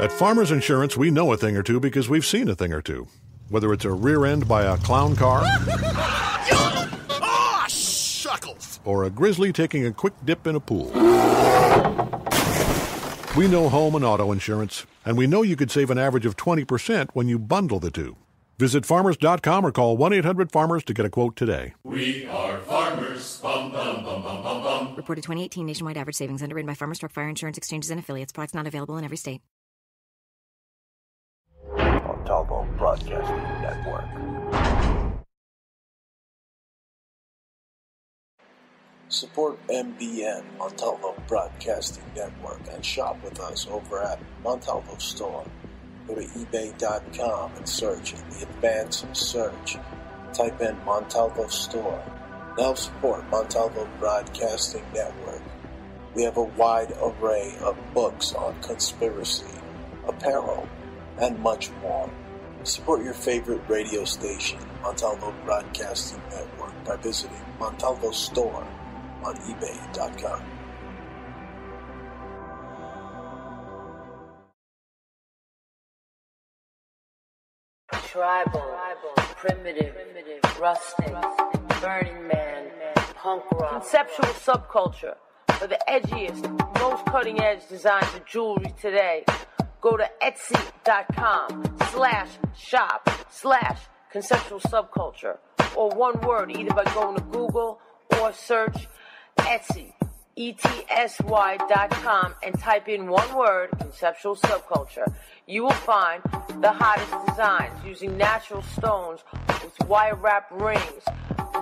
At Farmers Insurance, we know a thing or two because we've seen a thing or two. Whether it's a rear end by a clown car, oh, shuckles, or a grizzly taking a quick dip in a pool. We know home and auto insurance, and we know you could save an average of 20% when you bundle the two. Visit farmers.com or call 1-800-FARMERS to get a quote today. We are farmers. Bum, bum, bum, bum, bum, bum. Reported 2018 nationwide average savings underwritten by Farmers Truck Fire Insurance Exchanges and Affiliates. Products not available in every state. Montalvo Broadcasting Network. Support MBN, Montalvo Broadcasting Network, and shop with us over at Montalvo Store. Go to ebay.com and search in the advanced search. Type in Montalvo Store. Now support Montalvo Broadcasting Network. We have a wide array of books on conspiracy, apparel, and much more. Support your favorite radio station, Montalvo Broadcasting Network, by visiting Montalvo Store on ebay.com. Tribal, primitive, rustic, Burning Man, punk rock, conceptual subculture for the edgiest, most cutting-edge designs of jewelry today. Go to etsy.com/shop/conceptual subculture, or one word, either by going to Google or search Etsy, ETSY.com, and type in one word, conceptual subculture. You will find the hottest designs using natural stones with wire wrap rings,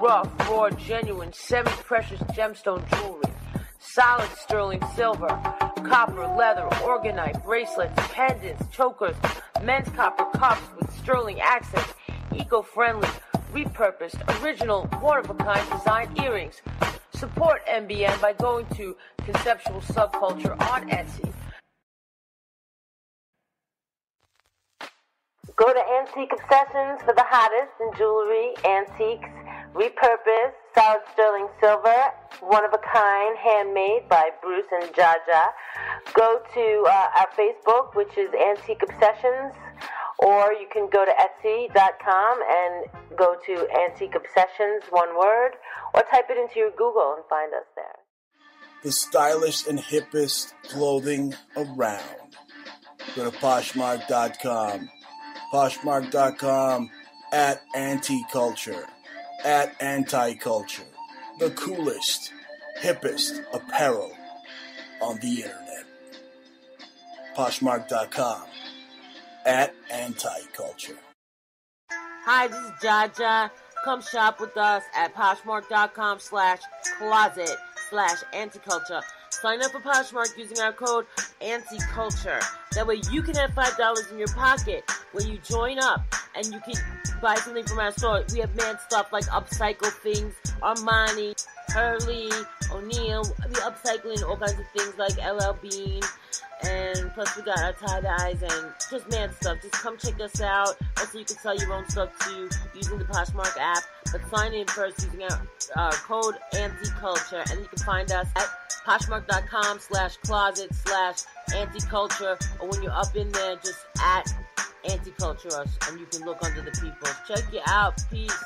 rough, raw, genuine, semi-precious gemstone jewelry, solid sterling silver, copper, leather, orgonite, bracelets, pendants, chokers, men's copper cups with sterling accents, eco-friendly, repurposed, original, one-of-a-kind design earrings. Support MBN by going to Conceptual Subculture on Etsy. Go to Antique Obsessions for the hottest in jewelry, antiques, repurposed, solid sterling silver, one-of-a-kind, handmade by Bruce and Jaja. Go to our Facebook, which is Antique Obsessions, or you can go to Etsy.com and go to Antique Obsessions, one word, or type it into your Google and find us there. The stylish and hippest clothing around. Go to Poshmark.com. Poshmark.com at Anti-Culture. At Anti-Culture. The coolest, hippest apparel on the internet. Poshmark.com at Anti-Culture. Hi, this is Jaja. Come shop with us at Poshmark.com/closet/anticulture. Sign up for Poshmark using our code ANTICULTURE. That way you can have $5 in your pocket when you join up, and you can buy something from our store. We have mad stuff like upcycle things, Armani, Hurley, O'Neill. We upcycling all kinds of things like LL Bean, and plus we got our tie-dyes and just mad stuff. Just come check us out. Also, you can sell your own stuff too using the Poshmark app, but sign in first using our code ANTICULTURE, and you can find us at Poshmark.com/closet/anticulture, or when you're up in there, just at Anticulture us, and you can look under the people. Check you out. Peace.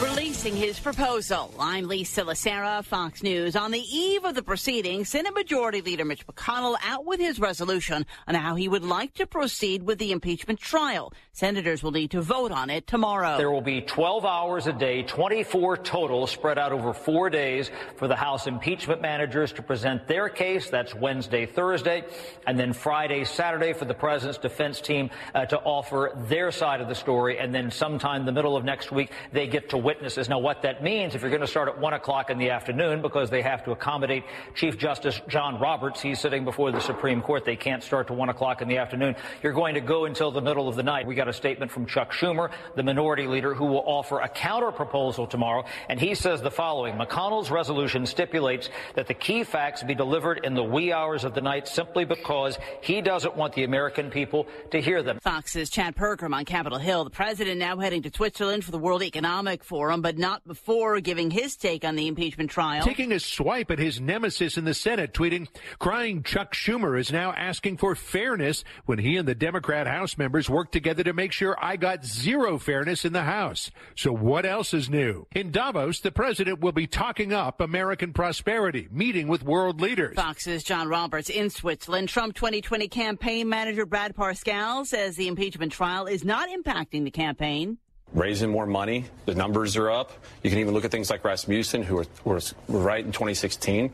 Releasing his proposal. I'm Lisa Lacera, Fox News. On the eve of the proceedings, Senate Majority Leader Mitch McConnell out with his resolution on how he would like to proceed with the impeachment trial. Senators will need to vote on it tomorrow. There will be 12 hours a day, 24 total, spread out over 4 days for the House impeachment managers to present their case. That's Wednesday, Thursday, and then Friday, Saturday for the president's defense team to offer their side of the story. And then sometime in the middle of next week, they get to witnesses. Now, what that means, if you're going to start at 1 o'clock in the afternoon, because they have to accommodate Chief Justice John Roberts, he's sitting before the Supreme Court, they can't start to 1 o'clock in the afternoon. You're going to go until the middle of the night. We got a statement from Chuck Schumer, the minority leader, who will offer a counter proposal tomorrow, and he says the following: McConnell's resolution stipulates that the key facts be delivered in the wee hours of the night simply because he doesn't want the American people to hear them. Fox's Chad Pergram on Capitol Hill. The president now heading to Switzerland for the World Economic Forum. for him, but not before giving his take on the impeachment trial. Taking a swipe at his nemesis in the Senate, tweeting, crying Chuck Schumer is now asking for fairness when he and the Democrat House members worked together to make sure I got zero fairness in the House. So what else is new? In Davos, the president will be talking up American prosperity, meeting with world leaders. Fox's John Roberts in Switzerland. Trump 2020 campaign manager Brad Parscale says the impeachment trial is not impacting the campaign. Raising more money, the numbers are up. You can even look at things like Rasmussen, who were right in 2016.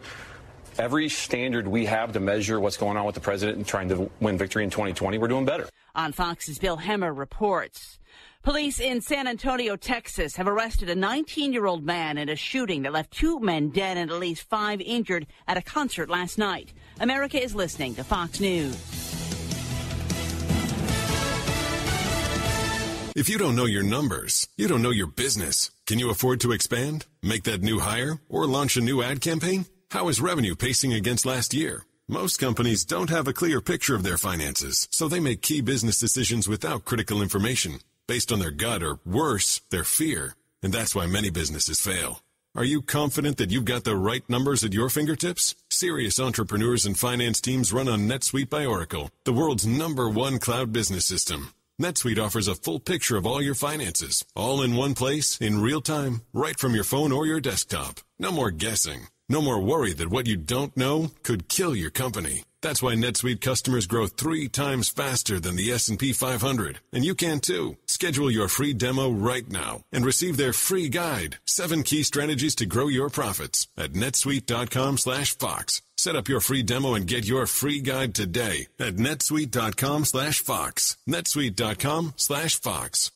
Every standard we have to measure what's going on with the president and trying to win victory in 2020, we're doing better. On Fox's Bill Hemmer reports. Police in San Antonio, Texas, have arrested a 19-year-old man in a shooting that left 2 men dead and at least 5 injured at a concert last night. America is listening to Fox News. If you don't know your numbers, you don't know your business. Can you afford to expand, make that new hire, or launch a new ad campaign? How is revenue pacing against last year? Most companies don't have a clear picture of their finances, so they make key business decisions without critical information, based on their gut or, worse, their fear. And that's why many businesses fail. Are you confident that you've got the right numbers at your fingertips? Serious entrepreneurs and finance teams run on NetSuite by Oracle, the world's #1 cloud business system. NetSuite offers a full picture of all your finances, all in one place, in real time, right from your phone or your desktop. No more guessing. No more worry that what you don't know could kill your company. That's why NetSuite customers grow 3 times faster than the S&P 500. And you can too. Schedule your free demo right now and receive their free guide, 7 key strategies to grow your profits at netsuite.com/Fox. Set up your free demo and get your free guide today at netsuite.com/Fox. netsuite.com/Fox.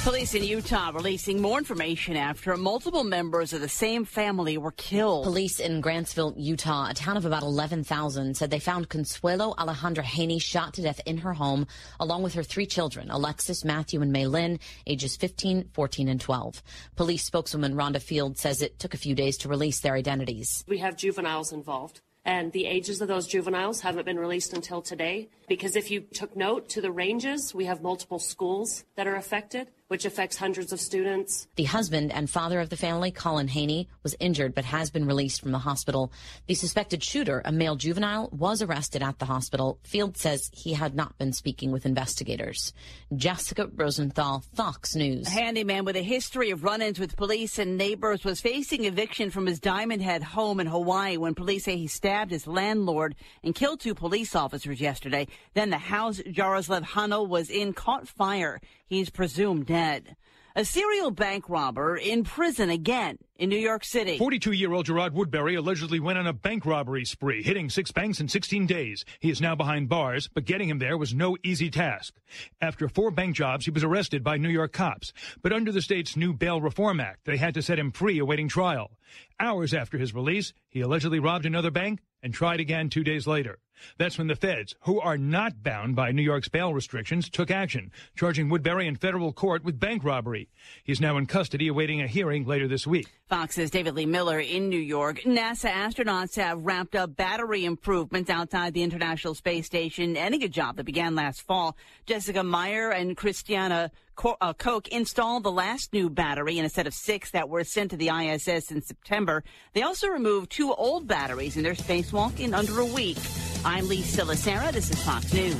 Police in Utah releasing more information after multiple members of the same family were killed. Police in Grantsville, Utah, a town of about 11,000, said they found Consuelo Alejandra Haney shot to death in her home, along with her 3 children, Alexis, Matthew, and Maylin, ages 15, 14, and 12. Police spokeswoman Rhonda Field says it took a few days to release their identities. We have juveniles involved, and the ages of those juveniles haven't been released until today, because if you took note to the ranges, we have multiple schools that are affected, which affects hundreds of students. The husband and father of the family, Colin Haney, was injured but has been released from the hospital. The suspected shooter, a male juvenile, was arrested at the hospital. Field says he had not been speaking with investigators. Jessica Rosenthal, Fox News. A handyman with a history of run-ins with police and neighbors was facing eviction from his Diamond Head home in Hawaii when police say he stabbed his landlord and killed 2 police officers yesterday. Then the house Jaroslav Hano was in caught fire. He's presumed dead. A serial bank robber in prison again in New York City. 42-year-old Gerard Woodbury allegedly went on a bank robbery spree, hitting 6 banks in 16 days. He is now behind bars, but getting him there was no easy task. After 4 bank jobs, he was arrested by New York cops. But under the state's new Bail Reform Act, they had to set him free awaiting trial. Hours after his release, he allegedly robbed another bank and tried again 2 days later. That's when the feds, who are not bound by New York's bail restrictions, took action, charging Woodbury in federal court with bank robbery. He's now in custody awaiting a hearing later this week. Fox's David Lee Miller in New York. NASA astronauts have wrapped up battery improvements outside the International Space Station, ending a job that began last fall. Jessica Meyer and Christiana Koch installed the last new battery in a set of 6 that were sent to the ISS in September. They also removed 2 old batteries in their spacewalk in under a week. I'm Lee Silasera. This is Fox News.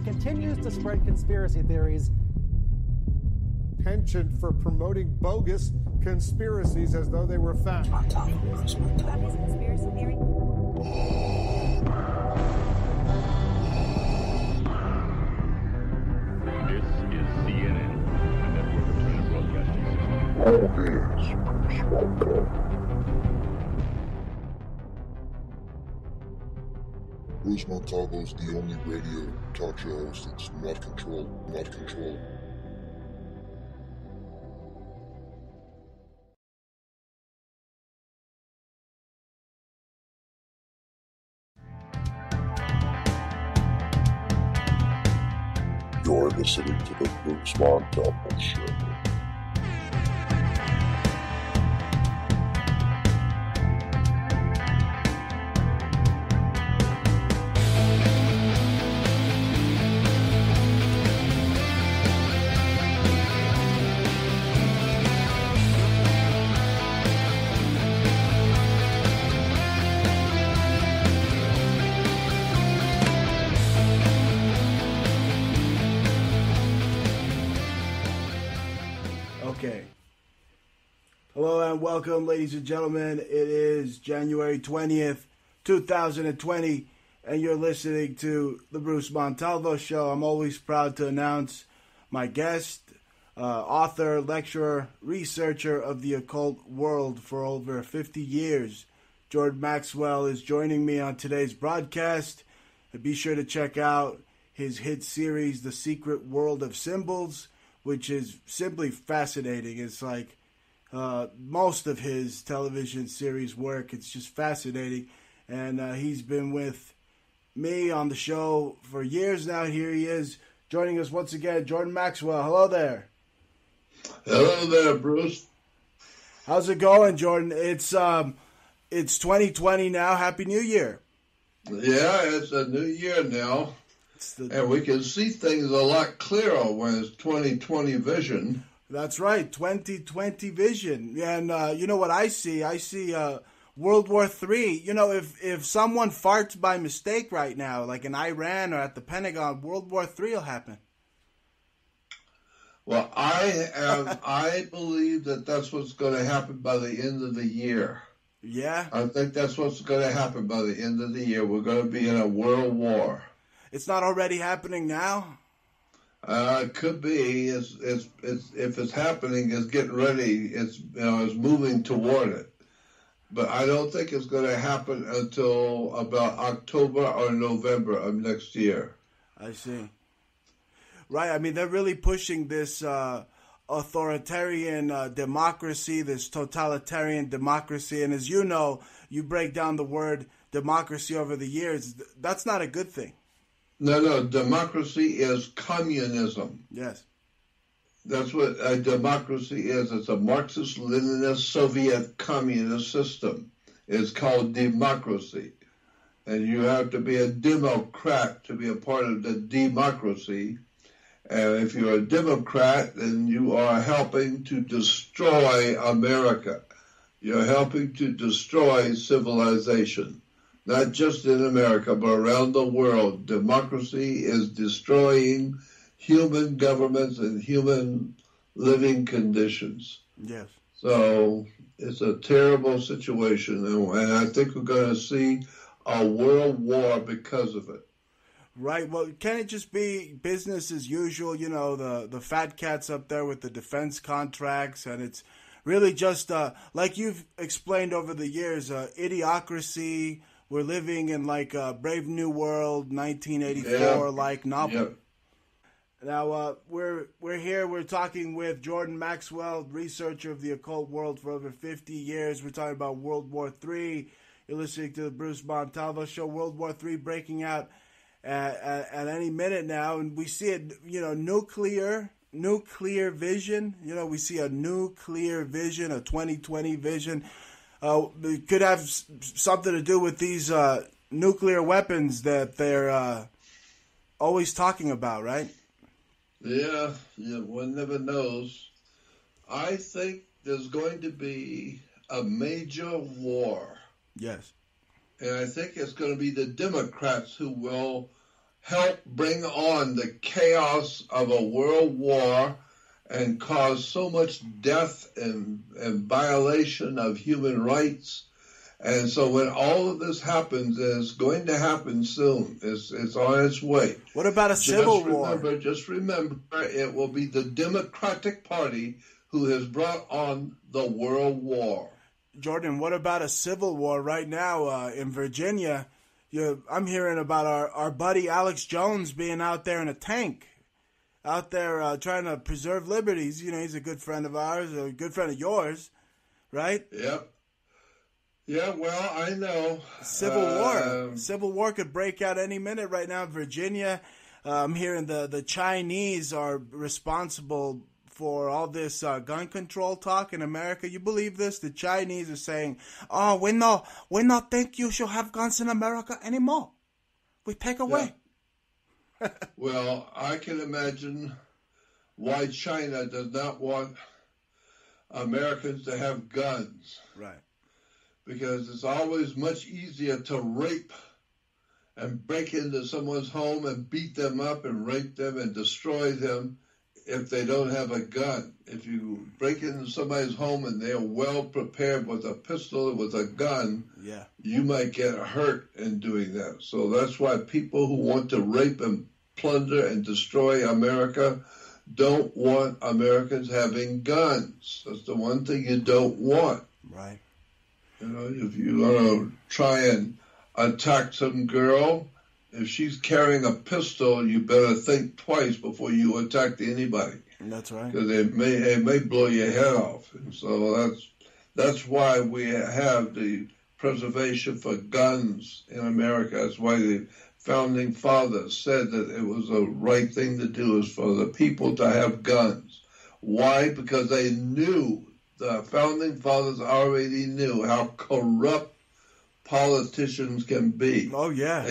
Continues to spread conspiracy theories. Penchant for promoting bogus conspiracies as though they were fact. Conspiracy theory. This is CNN, a network of China Broadcasting System. All hands from Small Talk. Bruce Montalvo is the only radio talk show host that's not controlled. You're listening to the Bruce Montalvo Show. Okay. Hello and welcome, ladies and gentlemen. It is January 20th, 2020, and you're listening to the Bruce Montalvo Show. I'm always proud to announce my guest, author, lecturer, researcher of the occult world for over 50 years. Jordan Maxwell is joining me on today's broadcast. And be sure to check out his hit series, The Secret World of Symbols, which is simply fascinating. It's like most of his television series work. It's just fascinating. And he's been with me on the show for years now. Here he is joining us once again, Jordan Maxwell. Hello there. Hello there, Bruce. How's it going, Jordan? It's 2020 now. Happy New Year. Yeah, it's a new year now. And we can see things a lot clearer when it's 2020 vision. That's right, 2020 vision. And you know what I see? I see World War III. You know, if someone farts by mistake right now, like in Iran or at the Pentagon, World War III will happen. Well, I believe that that's what's going to happen by the end of the year. Yeah? I think that's what's going to happen by the end of the year. We're going to be in a world war. It's not already happening now? It could be. If it's happening, it's getting ready. It's moving toward it. But I don't think it's going to happen until about October or November of next year. I see. Right. I mean, they're really pushing this authoritarian democracy, this totalitarian democracy. And as you know, you break down the word democracy over the years. That's not a good thing. No, democracy is communism. Yes. That's what a democracy is. It's a Marxist-Leninist Soviet communist system. It's called democracy. And you have to be a Democrat to be a part of the democracy. And if you're a Democrat, then you are helping to destroy America. You're helping to destroy civilization. Not just in America, but around the world. Democracy is destroying human governments and human living conditions. Yes. So it's a terrible situation, and I think we're going to see a world war because of it. Right. Well, can it just be business as usual? You know, the fat cats up there with the defense contracts, and it's really just, like you've explained over the years, idiocracy. We're living in like a Brave New World, 1984-like novel. Yep. Now, we're here. We're talking with Jordan Maxwell, researcher of the occult world for over 50 years. We're talking about World War III. You're listening to the Bruce Montalvo Show. World War III breaking out at any minute now, and we see it. You know, nuclear vision. You know, we see a nuclear vision, a 2020 vision. It could have something to do with these nuclear weapons that they're always talking about, right? Yeah, one never knows. I think there's going to be a major war. Yes. And I think it's going to be the Democrats who will help bring on the chaos of a world war and cause so much death and violation of human rights. And so when all of this happens, and it's going to happen soon, it's on its way. What about a civil war? Just remember, it will be the Democratic Party who has brought on the world war. Jordan, what about a civil war right now in Virginia? I'm hearing about our buddy Alex Jones being out there in a tank. Out there trying to preserve liberties. You know, he's a good friend of ours, a good friend of yours, right? Yep. Yeah, well, I know. Civil war could break out any minute right now in Virginia. I'm hearing the Chinese are responsible for all this gun control talk in America. You believe this? The Chinese are saying, "Oh, we not think you should have guns in America anymore. We take away." Yeah. Well, I can imagine why China does not want Americans to have guns. Right. Because it's always much easier to rape and break into someone's home and beat them up and rape them and destroy them if they don't have a gun. If you break into somebody's home and they're well prepared with a pistol, with a gun, you might get hurt in doing that. So that's why people who want to rape and plunder and destroy America don't want Americans having guns. That's the one thing you don't want. Right. You know, if you want to try and attack some girl, if she's carrying a pistol, you better think twice before you attack anybody. That's right. Because it may blow your head off. And so that's why we have the preservation for guns in America. That's why the Founding Fathers said that it was the right thing to do is for the people to have guns. Why? Because they knew, the Founding Fathers already knew how corrupt politicians can be. Oh, yeah.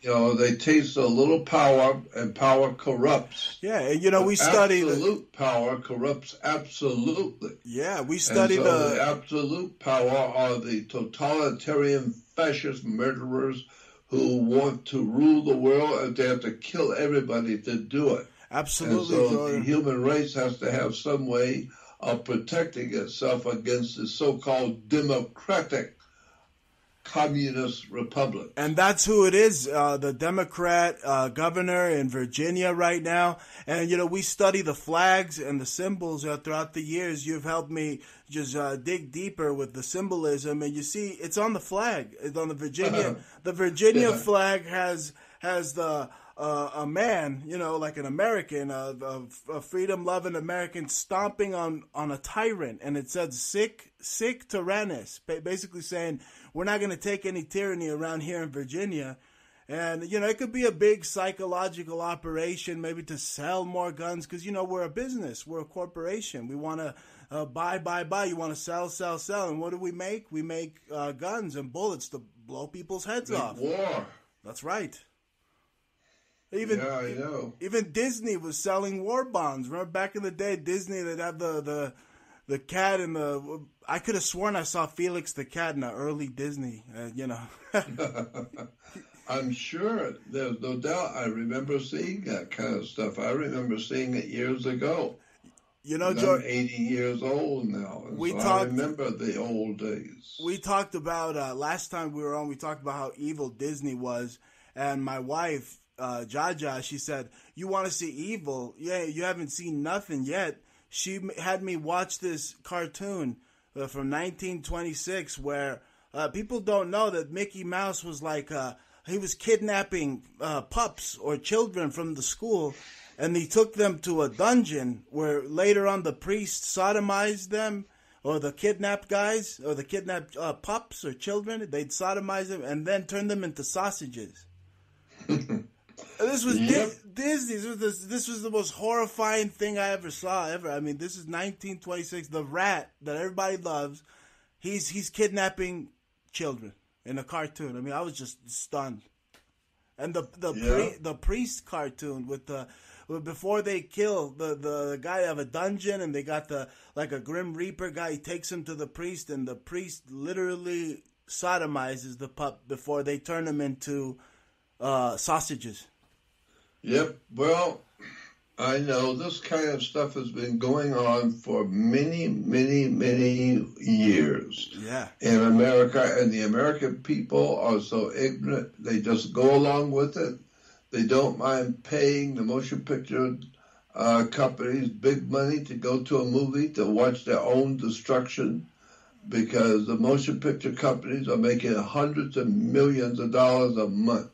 They taste a little power, and power corrupts. Yeah, and we study absolute power corrupts absolutely. Yeah, we study the absolute power are the totalitarian fascist murderers who want to rule the world, and they have to kill everybody to do it. Absolutely. And so the human race has to have some way of protecting itself against the so-called democratic communist republic. And that's who it is, the Democrat governor in Virginia right now. And, we study the flags and the symbols throughout the years. You've helped me just dig deeper with the symbolism. And you see, it's on the flag. It's on the Virginia. The Virginia flag has the a man, like an American, a freedom-loving American stomping on a tyrant. And it said, sic tyrannis, basically saying, we're not going to take any tyranny around here in Virginia. And, it could be a big psychological operation, maybe to sell more guns, because, we're a business. We're a corporation. We want to buy. You want to sell. And what do we make? We make guns and bullets to blow people's heads off. War. That's right. I know. Even Disney was selling war bonds. Remember back in the day, Disney, they'd have the cat and I could have sworn I saw Felix the cat in the early Disney, I'm sure. There's no doubt. I remember seeing that kind of stuff. I remember seeing it years ago. George, I'm 80 years old now. I remember the old days. We talked about, last time we were on, we talked about how evil Disney was. And my wife, Jaja, she said, you want to see evil? Yeah, you haven't seen nothing yet. She had me watch this cartoon from 1926 where people don't know that Mickey Mouse was like, he was kidnapping pups or children from the school, and he took them to a dungeon where later on the priest sodomized them, or the kidnapped guys, or the kidnapped pups or children. They'd sodomize them and then turn them into sausages. This was Disney. This was the most horrifying thing I ever saw. I mean, this is 1926. The rat that everybody loves, he's kidnapping children in a cartoon. I mean, I was just stunned. And the priest cartoon with before they kill the guy of a dungeon, and they got a Grim Reaper guy. He takes him to the priest, and the priest literally sodomizes the pup before they turn him into sausages. Yep. Well, I know this kind of stuff has been going on for many, many, many years. Yeah. In America, and the American people are so ignorant, they just go along with it. They don't mind paying the motion picture companies big money to go to a movie to watch their own destruction, because the motion picture companies are making hundreds of millions of dollars a month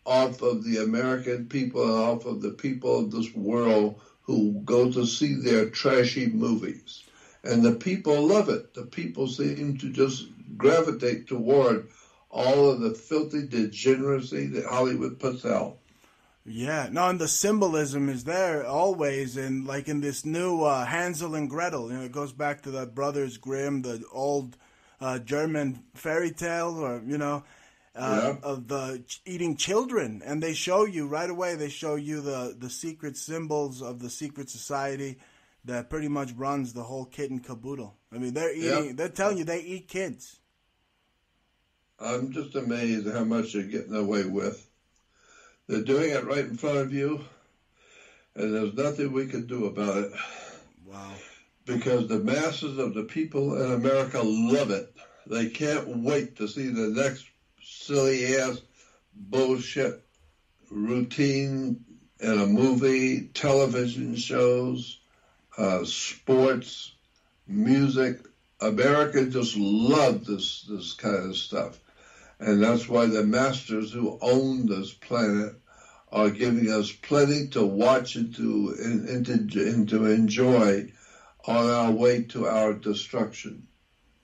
off of the American people and off of the people of this world who go to see their trashy movies. And the people love it. The people seem to just gravitate toward all of the filthy degeneracy that Hollywood puts out. Yeah, no, and the symbolism is there always, and like in this new Hansel and Gretel, it goes back to the Brothers Grimm, the old German fairy tale, or of the eating children, and they show you right away. They show you the secret symbols of the secret society that pretty much runs the whole kit and caboodle. I mean, they're eating. Yep. They're telling you they eat kids. I'm just amazed at how much they're getting away with. They're doing it right in front of you. And there's nothing we can do about it. Wow. Because the masses of the people in America love it. They can't wait to see the next silly-ass bullshit routine in a movie, television shows, sports, music. America just loves this kind of stuff. And that's why the masters who own this planet are giving us plenty to watch and to enjoy on our way to our destruction.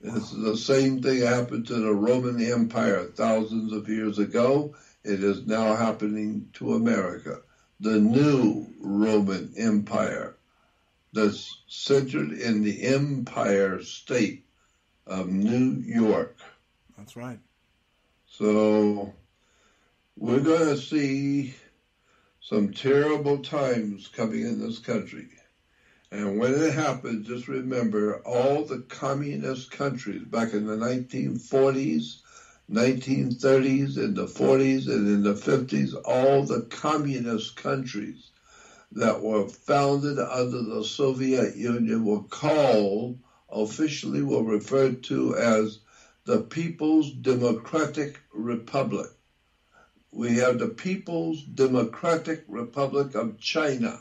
It's the same thing happened to the Roman Empire thousands of years ago. It is now happening to America. The new Roman Empire that's centered in the Empire State of New York. That's right. So we're going to see some terrible times coming in this country. And when it happens, just remember all the communist countries back in the 1940s, 1930s, in the 40s, and in the 50s, all the communist countries that were founded under the Soviet Union were officially referred to as the People's Democratic Republic. We have the People's Democratic Republic of China,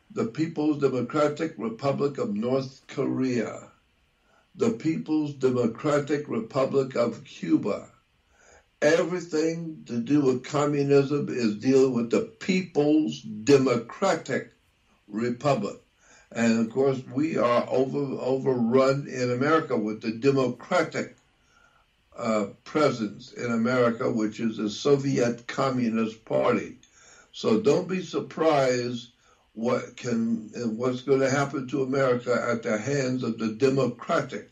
the People's Democratic Republic of North Korea, the People's Democratic Republic of Cuba. Everything to do with communism is dealing with the People's Democratic Republic. And of course, we are overrun in America with the Democratic presence in America, which is the Soviet Communist Party. So don't be surprised what's going to happen to America at the hands of the Democratic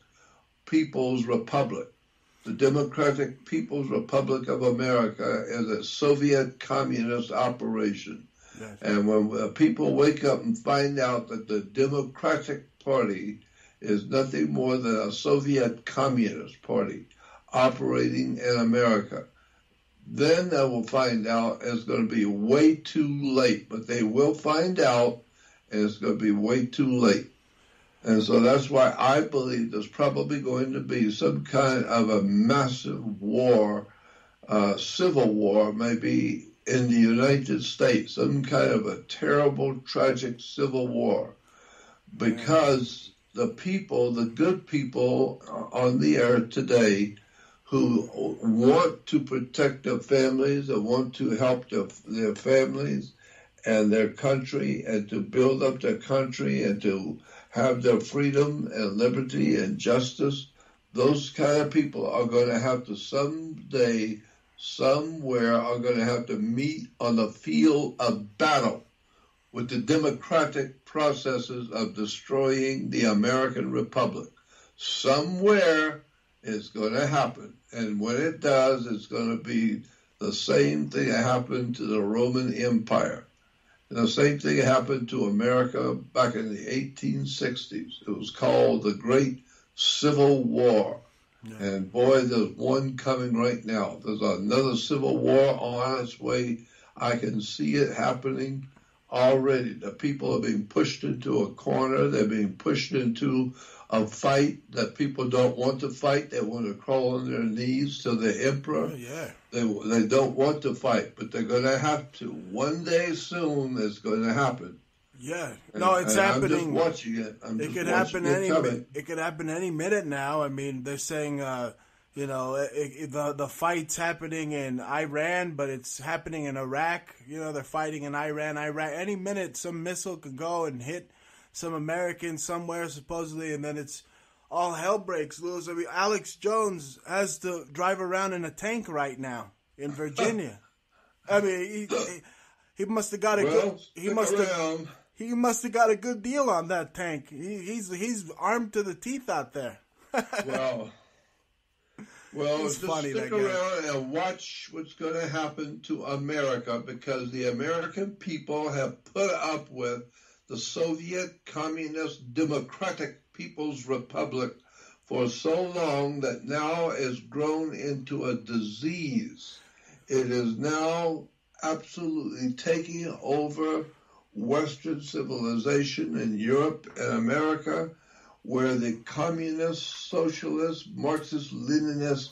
People's Republic. The Democratic People's Republic of America is a Soviet communist operation. Yes. And when people wake up and find out that the Democratic Party is nothing more than a Soviet Communist Party operating in America, then they will find out it's going to be way too late. But they will find out, and it's going to be way too late. And so that's why I believe there's probably going to be some kind of a massive war, civil war, maybe in the United States, some kind of a terrible, tragic civil war, because the people, the good people on the earth today who want to protect their families and want to help their families and their country and to build up their country and to have their freedom and liberty and justice, those kind of people are going to have to someday, somewhere, are going to have to meet on the field of battle with the democratic processes of destroying the American Republic. Somewhere it's going to happen. And when it does, it's going to be the same thing that happened to the Roman Empire. And the same thing happened to America back in the 1860s. It was called the Great Civil War. Yeah. And boy, there's one coming right now. There's another civil war on its way. I can see it happening already. The people are being pushed into a corner. They're being pushed into a fight that people don't want to fight. They want to crawl on their knees to the emperor. Oh, yeah. They don't want to fight, but they're going to have to. One day soon, it's going to happen. Yeah, no, it's happening. I'm just watching it. It could happen any minute now. I mean, they're saying, the fight's happening in Iran, but it's happening in Iraq. They're fighting in Iran. Any minute, some missile could go and hit some Americans somewhere, supposedly, and then it's all hell breaks loose. I mean, Alex Jones has to drive around in a tank right now in Virginia. I mean, he must have got he must have got a good deal on that tank. He's armed to the teeth out there. Well, it's just funny, stick around and watch what's going to happen to America, because the American people have put up with the Soviet Communist Democratic People's Republic for so long that now it's grown into a disease. It is now absolutely taking over Western civilization in Europe and America, where the communist, socialist, Marxist, Leninist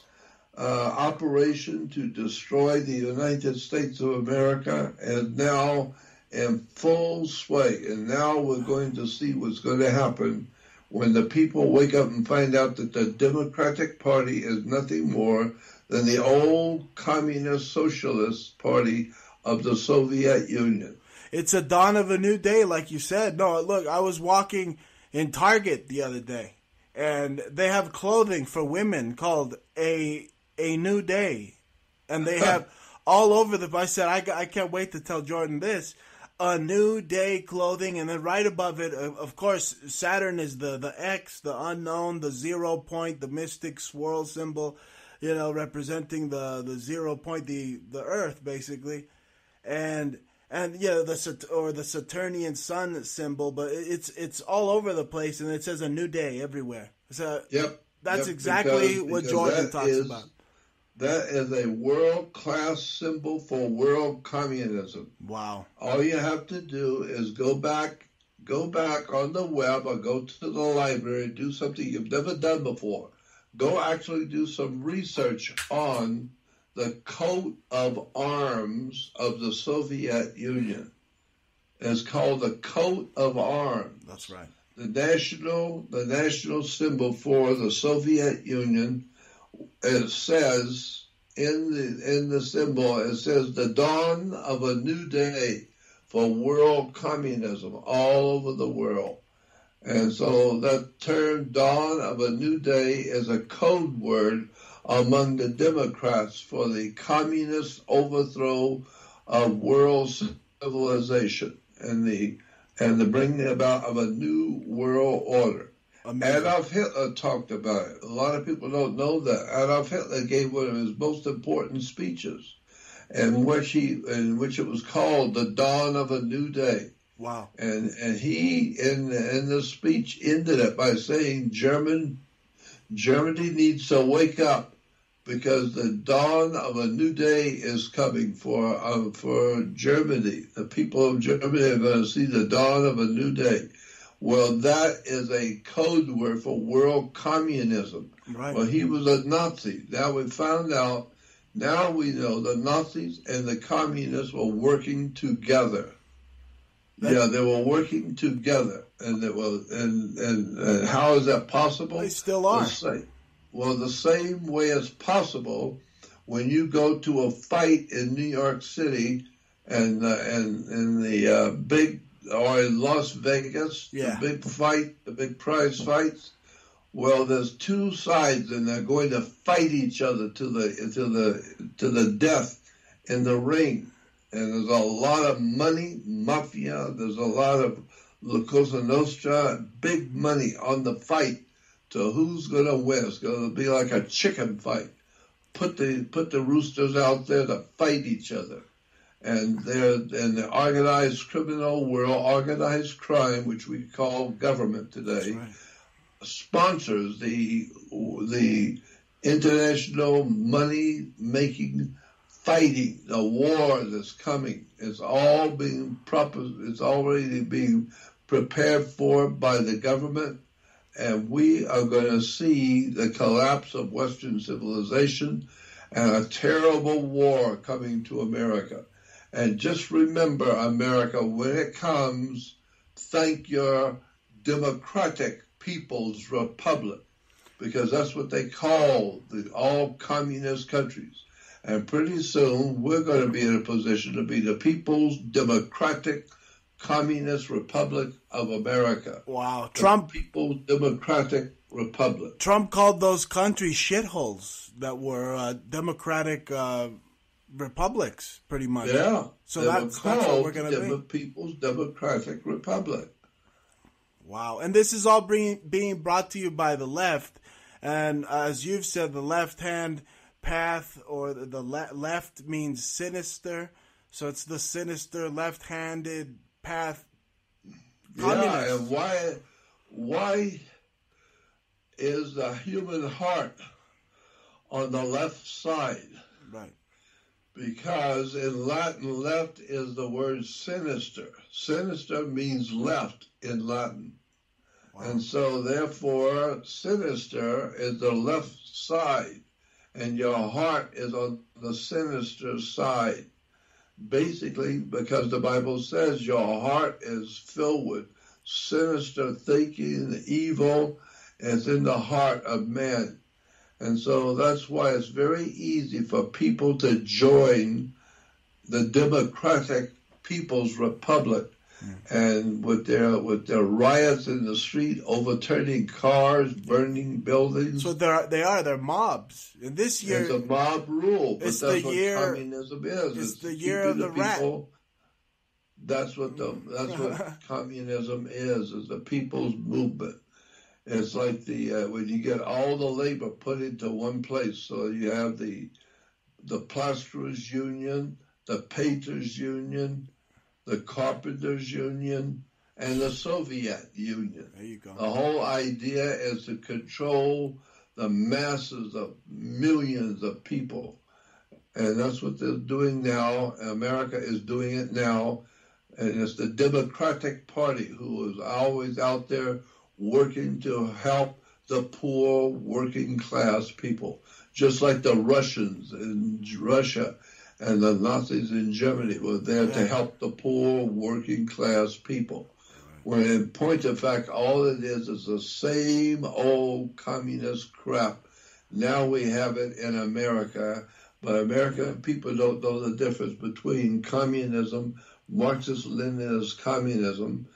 operation to destroy the United States of America is now in full sway. And now we're going to see what's going to happen when the people wake up and find out that the Democratic Party is nothing more than the old communist socialist party of the Soviet Union. It's a dawn of a new day, like you said. No, look, I was walking in Target the other day, and they have clothing for women called a new day. And they have all over the... I said, I can't wait to tell Jordan this. A new day clothing, and then right above it, of course, Saturn is the X, the unknown, the 0 point, the mystic swirl symbol, representing the 0 point, the Earth, basically. And the Saturnian sun symbol, but it's all over the place, and it says a new day everywhere. So that's exactly what Jordan talks about. That is a world-class symbol for world communism. Wow. All you have to do is go back on the web or go to the library and do something you've never done before. Go actually do some research on the coat of arms of the Soviet Union. It's called the coat of arms. That's right. The national symbol for the Soviet Union. It says in the symbol, it says the dawn of a new day for world communism all over the world. And so that term, dawn of a new day, is a code word among the Democrats for the communist overthrow of world civilization and the bringing about of a new world order. Amazing. Adolf Hitler talked about it. A lot of people don't know that. Adolf Hitler gave one of his most important speeches, in which it was called the dawn of a new day. Wow. And he in the speech ended it by saying Germany needs to wake up, because the dawn of a new day is coming for Germany. The people of Germany are going to see the dawn of a new day. Well, that is a code word for world communism. Right. Well, he was a Nazi. Now we found out. Now we know the Nazis and the communists were working together. They were working together, and how is that possible? They still are. The same way as possible when you go to a fight in New York City and the big, or in Las Vegas, the big fight, the big prize fights. Well, there's two sides, and they're going to fight each other to the death in the ring. And there's a lot of money, mafia. There's a lot of La Cosa Nostra, big money on the fight to who's going to win. It's going to be like a chicken fight. Put the roosters out there to fight each other. And they're in the organized criminal world, organized crime, which we call government today, sponsors the international money-making fighting, the war that's coming. It's already being prepared for by the government, and we are going to see the collapse of Western civilization and a terrible war coming to America. And just remember, America, when it comes, thank your Democratic People's Republic, because that's what they call all communist countries. And pretty soon, we're going to be in a position to be the People's Democratic Communist Republic of America. Wow. The People's Democratic Republic. Trump called those countries shitholes that were democratic republics, pretty much. Yeah. So that's what we're going to be. People's Democratic Republic. Wow. And this is all being brought to you by the left. And as you've said, the left-hand path, or the left means sinister. So it's the sinister left-handed path. Yeah, and why is the human heart on the left side? Right. Because in Latin, left is the word sinister. Sinister means left in Latin. Wow. And so, therefore, sinister is the left side, and your heart is on the sinister side. Basically, because the Bible says your heart is filled with sinister thinking, evil is in the heart of man. And so that's why it's very easy for people to join the Democratic People's Republic, and with their riots in the street, overturning cars, burning buildings. So they're mobs. And this year, it's a mob rule. But it's that's the what year. Communism is. It's the year of the rat. That's what communism is the people's movement. It's like when you get all the labor put into one place. So you have the plasterers union, the painters union, the carpenters union, and the Soviet Union. There you go. The whole idea is to control the masses of millions of people. And that's what they're doing now. America is doing it now. And it's the Democratic Party who is always out there working to help the poor working class people, just like the Russians in Russia and the Nazis in Germany were there to help the poor working class people. When in point of fact, all it is the same old communist crap. Now we have it in America, but American people don't know the difference between communism, Marxist-Leninist communism,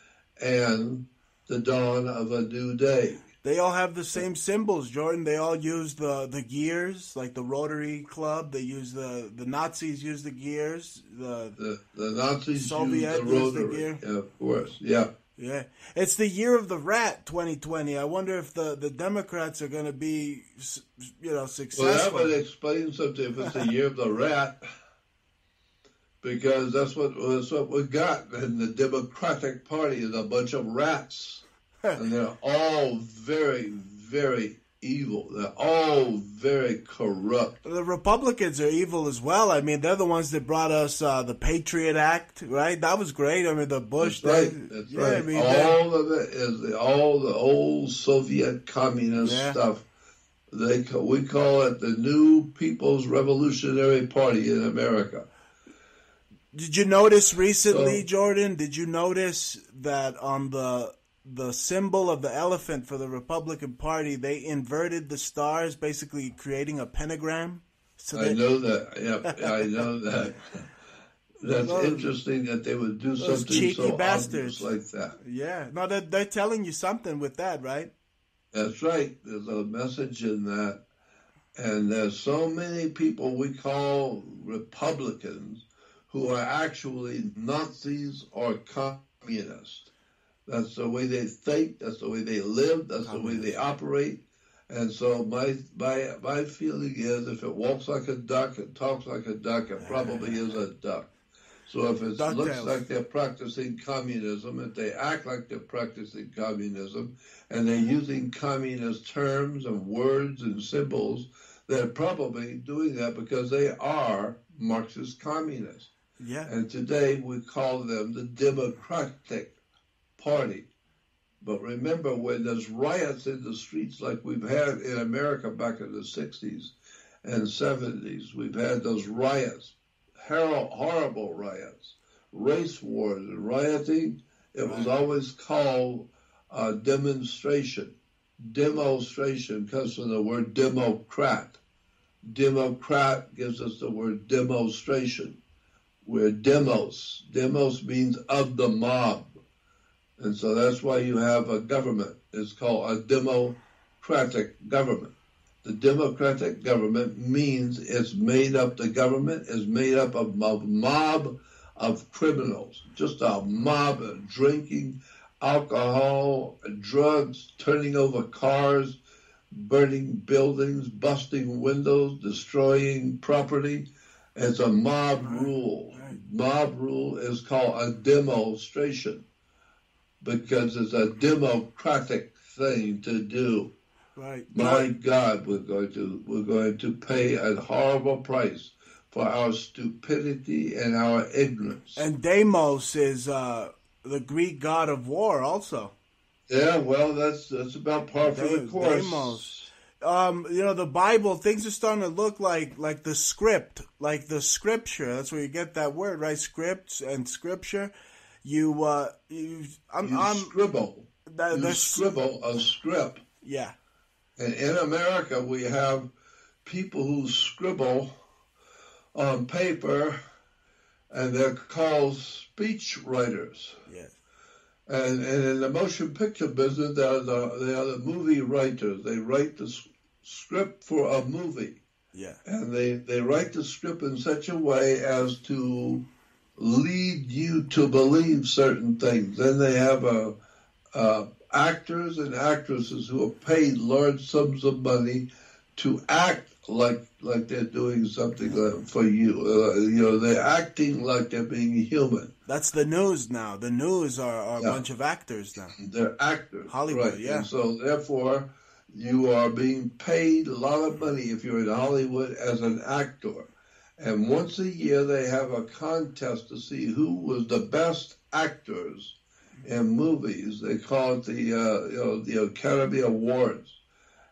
and the dawn of a new day. They all have the same symbols, Jordan. They all use the gears, like the Rotary Club. They use the Nazis use the gears. The Nazis Soviet use the Rotary. Use the gear. Yeah, of course. Yeah. Yeah. It's the year of the rat, 2020. I wonder if the Democrats are going to be, successful. Well, that would explain something if it's the year of the rat, because that's what we got in the Democratic Party is a bunch of rats. And they're all very, very evil. They're all very corrupt. The Republicans are evil as well. I mean, they're the ones that brought us the Patriot Act, right? That was great. I mean, the Bush. That's right. That's right. I mean, all of it is all the old Soviet communist stuff. We call it the New People's Revolutionary Party in America. Did you notice recently, Jordan? Did you notice that on the symbol of the elephant for the Republican Party, they inverted the stars, basically creating a pentagram? So I know that. Yeah, I know that. That's interesting that they would do something so obvious like that. Yeah. No, they're telling you something with that, right? That's right. There's a message in that. And there's so many people we call Republicans who are actually Nazis or communists. That's the way they think. That's the way they live. That's the way they operate. And so my feeling is if it walks like a duck, it talks like a duck, it probably is a duck. So if it looks like they're practicing communism, if they act like they're practicing communism, and they're using communist terms and words and symbols, they're probably doing that because they are Marxist communists. Yeah. And today we call them the Democratic Party. But remember, when there's riots in the streets like we've had in America back in the 60s and 70s, we've had those riots, horrible riots, race wars and rioting, it was always called a demonstration. Demonstration comes from the word Democrat. Democrat gives us the word demonstration. We're demos. Demos means of the mob. And so that's why you have a government. It's called a democratic government. The democratic government means the government is made up of a mob of criminals, just a mob of drinking, alcohol, drugs, turning over cars, burning buildings, busting windows, destroying property. It's a mob rule. Mob rule is called a demonstration because it's a democratic thing to do. Right. My God, we're going to pay a horrible price for our stupidity and our ignorance. And Deimos is the Greek god of war also. Yeah, well, that's about par for the course. Deimos. The Bible, things are starting to look like the script, like the scripture. That's where you get that word, right? Scripts and scripture. You scribble. You scribble a script. Yeah. And in America, we have people who scribble on paper, and they're called speech writers. Yes. And in the motion picture business, they are the movie writers. They write the script for a movie. Yeah. And they write the script in such a way as to lead you to believe certain things. Then they have actors and actresses who are paid large sums of money to act like they're doing something for you. They're acting like they're being human. That's the news now. The news are a bunch of actors now. They're actors. Hollywood, right. yeah. And so therefore, you are being paid a lot of money if you're in Hollywood as an actor. And once a year, they have a contest to see who was the best actors in movies. They call it the Academy Awards.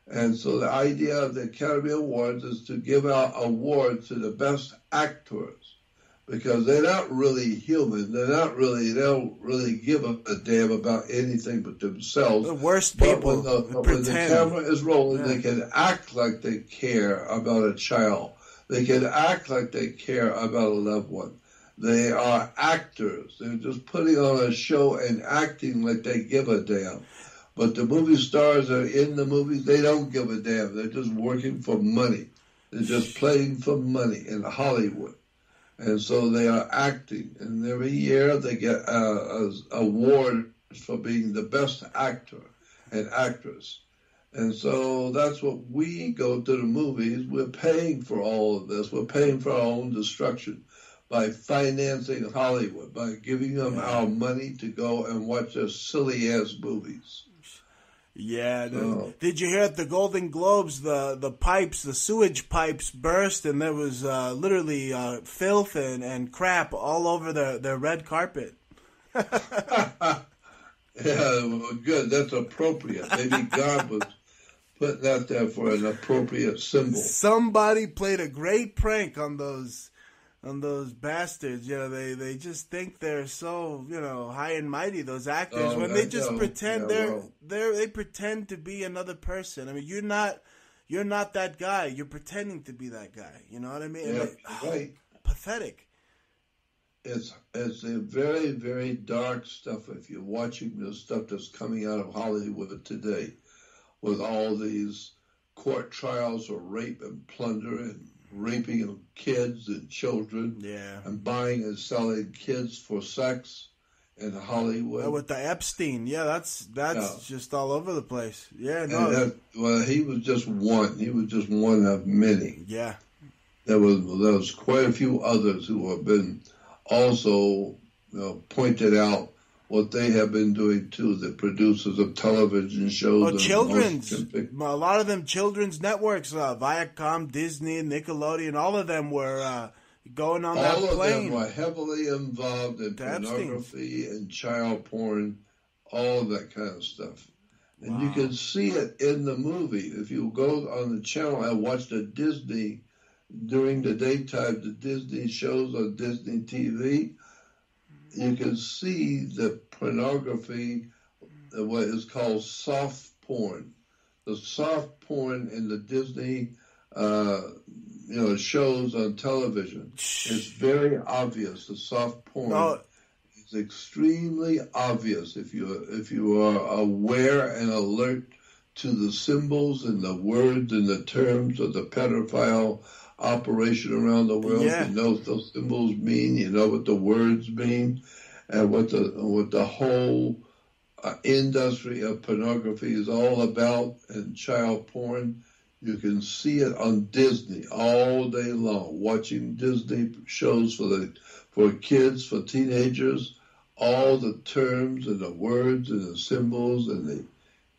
And so the idea of the Academy Awards is to give out awards to the best actors, because they're not really human. They don't really give a damn about anything but themselves. The worst people. When the camera is rolling, they can act like they care about a child. They can act like they care about a loved one. They are actors. They're just putting on a show and acting like they give a damn. But the movie stars are in the movies. They don't give a damn. They're just working for money. They're just playing for money in Hollywood. And so they are acting. And every year they get awards for being the best actor and actress. And so that's what we go to the movies. We're paying for all of this. We're paying for our own destruction by financing Hollywood, by giving them our money to go and watch their silly-ass movies. Yeah. Did you hear at the Golden Globes, the sewage pipes burst, and there was literally filth and crap all over their red carpet? Yeah, well, good. That's appropriate. Maybe God was putting that there for an appropriate symbol. Somebody played a great prank on those bastards. They just think they're so high and mighty. Those actors, when they just pretend they pretend to be another person. I mean, you're not that guy. You're pretending to be that guy. You know what I mean? Yeah, right. Pathetic. It's a very, very dark stuff if you're watching the stuff that's coming out of Hollywood today, with all these court trials of rape and plunder and raping of kids and children, and buying and selling kids for sex in Hollywood. With the Epstein, that's just all over the place. Yeah, well, he was just one. He was just one of many. Yeah, there was quite a few others who have been also pointed out what they have been doing too, the producers of television shows. Oh, children's. A lot of them children's networks, Viacom, Disney, Nickelodeon, all of them were going on that plane. All of them were heavily involved in pornography and child porn, all of that kind of stuff. And you can see it in the movie. If you go on the channel and watch the Disney, during the daytime, the Disney shows on Disney TV, you can see the pornography, what is called soft porn. The soft porn in the Disney, shows on television is very obvious. The soft porn is extremely obvious if you are aware and alert to the symbols and the words and the terms of the pedophile operation around the world. You know what those symbols mean. You know what the words mean, and what the whole industry of pornography is all about, and child porn. You can see it on Disney all day long. Watching Disney shows for kids, for teenagers, all the terms and the words and the symbols and the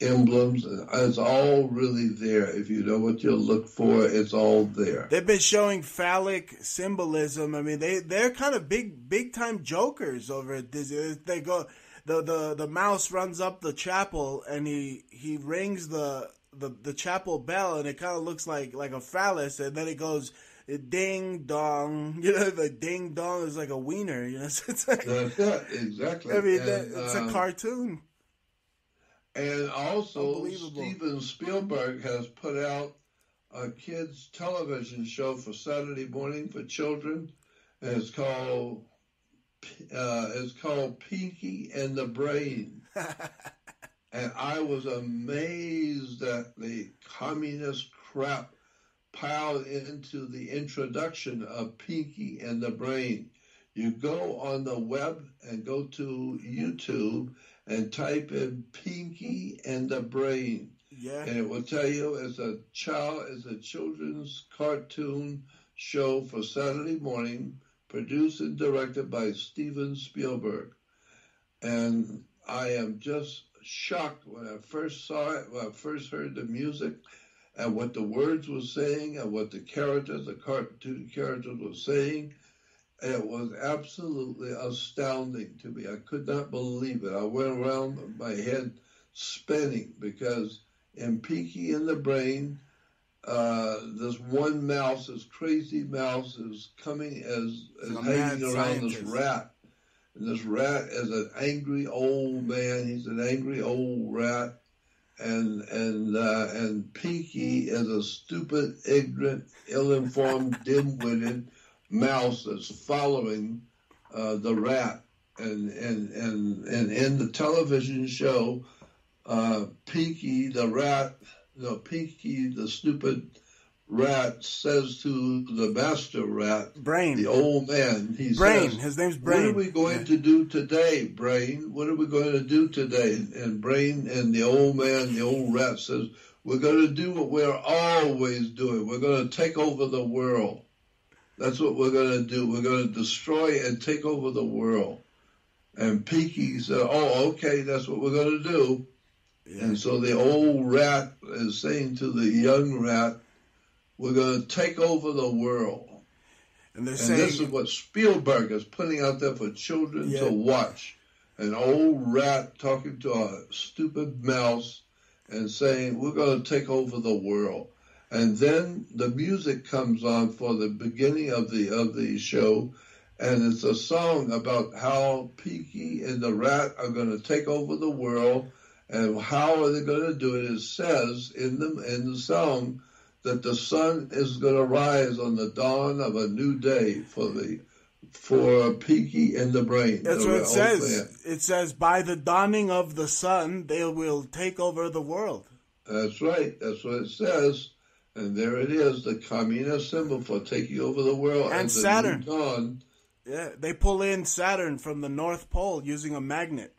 emblems. It's all really there. If you know what you'll look for, it's all there. They've been showing phallic symbolism. I mean, they're kind of big time jokers over at Disney. They go, the mouse runs up the chapel and he rings the chapel bell, and it kind of looks like a phallus, and then it goes ding dong. You know, the ding dong is like a wiener. You know, so it's like, that's it, exactly. I mean, it's a cartoon. And also, Steven Spielberg has put out a kids' television show for Saturday morning for children, and it's called Pinky and the Brain. And I was amazed at the communist crap piled into the introduction of Pinky and the Brain. You go on the web and go to YouTube and type in Pinky and the Brain. Yeah. And it will tell you it's a children's cartoon show for Saturday morning, produced and directed by Steven Spielberg. And I am just shocked when I first saw it, when I first heard the music and what the words were saying and what the cartoon characters were saying. It was absolutely astounding to me. I could not believe it. I went around with my head spinning because in Pinky and the Brain, this one mouse, this crazy mouse, is coming as hanging around this rat. And this rat is an angry old man. He's an angry old rat. And Pinky is a stupid, ignorant, ill-informed, dim-witted mouse that's following the rat. And in the television show, Pinky the stupid rat says to the master rat, Brain, the old man, Brain, says, his name's Brain. What are we going to do today, Brain? What are we going to do today? And Brain and the old man, the old rat says, we're going to do what we're always doing. We're going to take over the world. That's what we're going to do. We're going to destroy and take over the world. And Pinky said, oh, okay, that's what we're going to do. Yeah. And so the old rat is saying to the young rat, we're going to take over the world. And this is what Spielberg is putting out there for children to watch. An old rat talking to a stupid mouse and saying, we're going to take over the world. And then the music comes on for the beginning of the show, and it's a song about how Pinky and the rat are going to take over the world, and how are they going to do it? It says in the song that the sun is going to rise on the dawn of a new day for Pinky and the Brain. That's what it says. Man. It says, by the dawning of the sun, they will take over the world. That's right. That's what it says. And there it is, the communist symbol for taking over the world. And Saturn. Dawn. Yeah, they pull in Saturn from the North Pole using a magnet.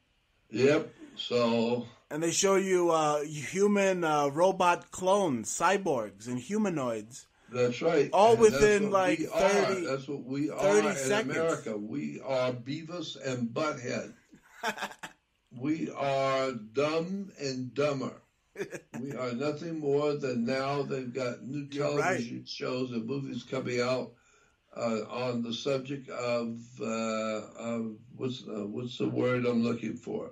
Yep, so... And they show you human robot clones, cyborgs, and humanoids. That's right. All and within like 30 That's what we are 30 in seconds. America. We are Beavis and Butthead. We are dumb and dumber. We are nothing more than now they've got new television shows and movies coming out on the subject of what's the word I'm looking for?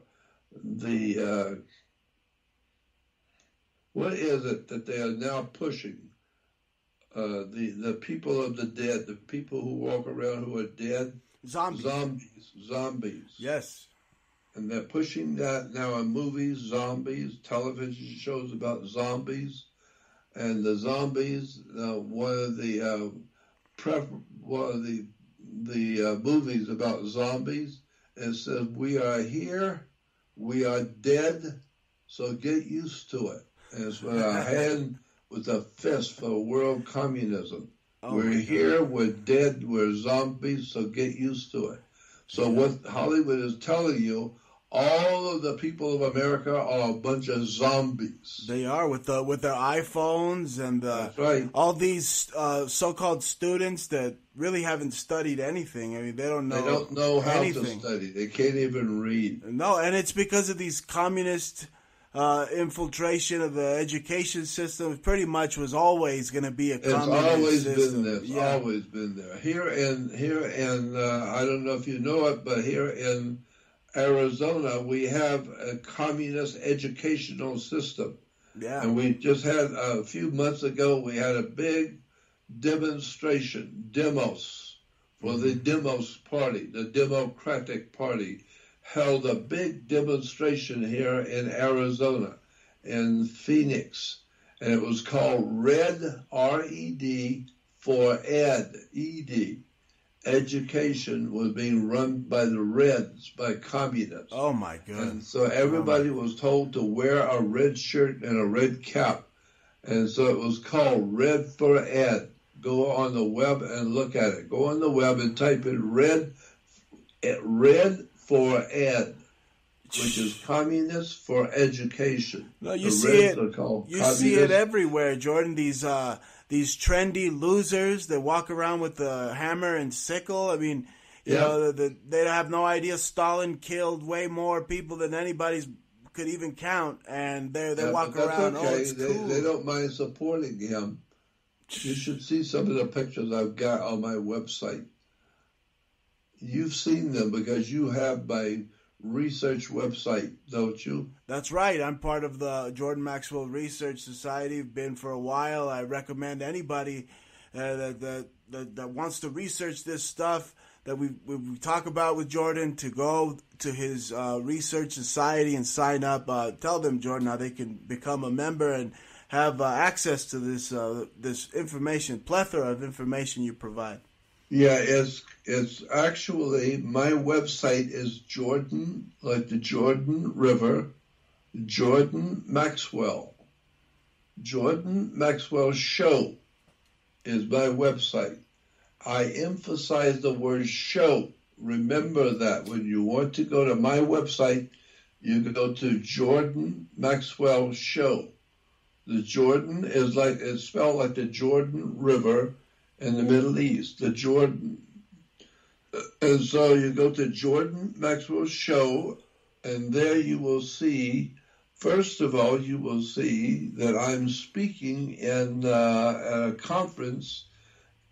What is it that they are now pushing? The people of the dead, the people who walk around who are dead. Zombies. Yes. And they're pushing that now in movies, zombies, television shows about zombies. And the zombies, one of the movies about zombies, it says, we are here, we are dead, so get used to it. And it's with our hand with a fist for world communism. We're here, we're dead, we're zombies, so get used to it. So what Hollywood is telling you, all of the people of America are a bunch of zombies. They are with their iPhones and all these so-called students that really haven't studied anything. I mean, they don't know. They don't know how anything. to study. They can't even read. No, and it's because of these communist infiltration of the education system. It pretty much was always going to be a communist It's always system. been there. It's always been there. Here in I don't know if you know it, but here in Arizona, we have a communist educational system. Yeah. And we just had, a few months ago, we had a big demonstration, demos, for the Demos Party, the Democratic Party, held a big demonstration here in Arizona, in Phoenix. And it was called RED, R-E-D, for ED, E-D. Education was being run by the Reds, by communists. Oh, my goodness. And so everybody was told to wear a red shirt and a red cap. And so it was called Red for Ed. Go on the web and look at it. Go on the web and type in Red for Ed, which is Communists for Education. No, you see it. You see it everywhere, Jordan. These trendy losers that walk around with the hammer and sickle. I mean, you know, they have no idea Stalin killed way more people than anybody could even count, and they walk around. Okay. Oh, it's cool. They don't mind supporting him. You should see some of the pictures I've got on my website. You've seen them because you have my research website, don't you? That's right. I'm part of the Jordan Maxwell Research Society. Been for a while. I recommend anybody that wants to research this stuff that we talk about with Jordan to go to his research society and sign up. Tell them, Jordan, how they can become a member and have access to this information, plethora of information you provide. Yeah, it's actually, my website is Jordan, like the Jordan River, Jordan Maxwell. Jordan Maxwell Show is my website. I emphasize the word show. Remember that when you want to go to my website, you go to Jordan Maxwell Show. The Jordan is like, it's spelled like the Jordan River in the Middle East, the Jordan. And so you go to Jordan Maxwell Show, and there you will see, first of all, you will see that I'm speaking at a conference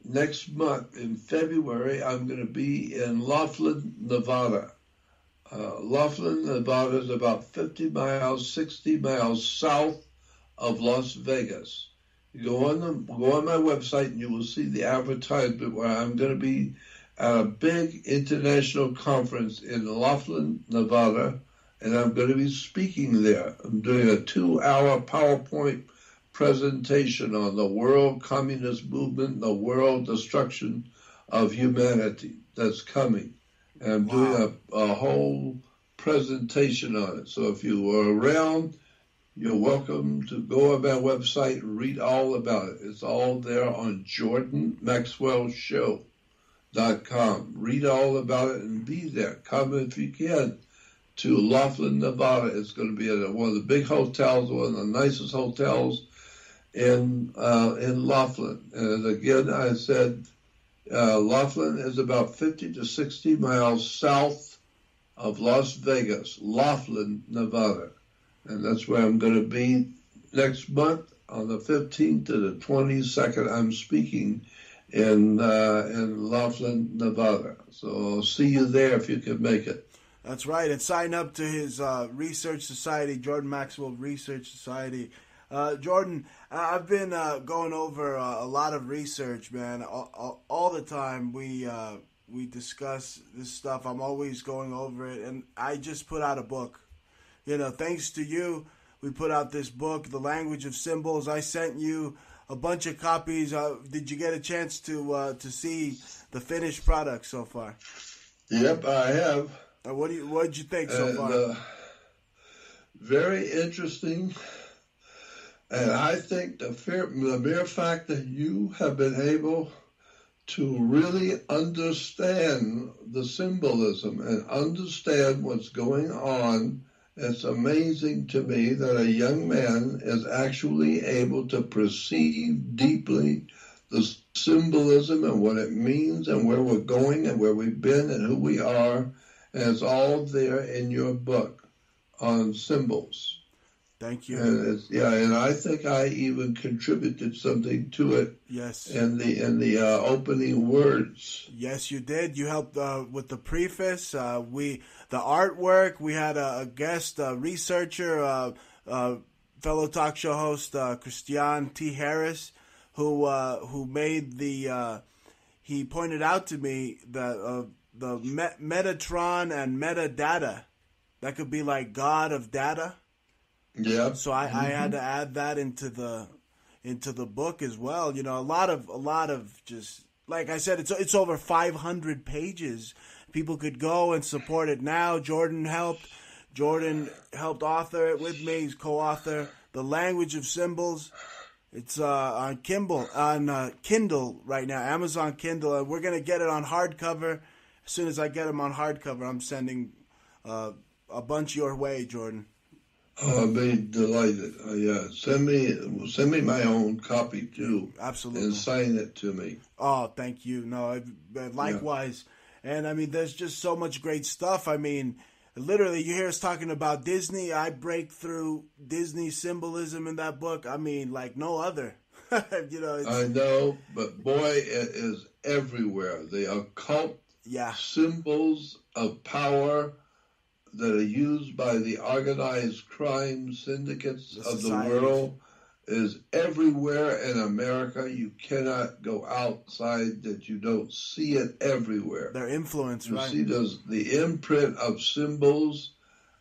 next month in February. I'm going to be in Laughlin, Nevada. Laughlin, Nevada is about 50 miles, 60 miles south of Las Vegas. You go on my website and you will see the advertisement where I'm going to be at a big international conference in Laughlin, Nevada, and I'm going to be speaking there. I'm doing a 2-hour PowerPoint presentation on the world communist movement, the world destruction of humanity that's coming. And I'm doing a whole presentation on it. So if you are around, you're welcome to go on my website and read all about it. It's all there on JordanMaxwellShow.com. Read all about it and be there. Come if you can to Laughlin, Nevada. It's going to be at one of the big hotels, one of the nicest hotels in Laughlin. And again, I said Laughlin is about 50 to 60 miles south of Las Vegas, Laughlin, Nevada. And that's where I'm going to be next month on the 15th to the 22nd. I'm speaking in Laughlin, Nevada. So I'll see you there if you can make it. That's right. And sign up to his research society, Jordan Maxwell Research Society. Jordan, I've been going over a lot of research, man. All the time we discuss this stuff. I'm always going over it. And I just put out a book. You know, thanks to you, we put out this book, The Language of Symbols. I sent you a bunch of copies. Did you get a chance to see the finished product so far? Yep, I have. What did you think so far? Very interesting. And I think the mere fact that you have been able to really understand the symbolism and understand what's going on, it's amazing to me that a young man is actually able to perceive deeply the symbolism and what it means and where we're going and where we've been and who we are. And it's all there in your book on symbols. Thank you. And I think I even contributed something to it. Yes. In the opening words. Yes, you did. You helped with the preface. The artwork. We had a guest researcher, fellow talk show host Christian T. Harris, who made the. He pointed out to me that the Metatron and metadata, that could be like God of data. Yeah. So I had to add that into the book as well. You know, a lot of just, like I said, it's over 500 pages. People could go and support it now. Jordan helped author it with me. He's co-author. The Language of Symbols. It's on Kindle right now, Amazon Kindle, and we're gonna get it on hardcover. As soon as I get them on hardcover, I'm sending a bunch your way, Jordan. Oh, I'd be delighted. Send me my own copy too. Absolutely. And sign it to me. Oh, thank you. No, likewise. Yeah. And I mean, there's just so much great stuff. I mean, literally, you hear us talking about Disney. I break through Disney symbolism in that book. I mean, like no other. You know. I know, but boy, it is everywhere. The occult symbols of power that are used by the organized crime syndicates of the world is everywhere in America. You cannot go outside that you don't see it everywhere. Their influence, right? You see the imprint of symbols.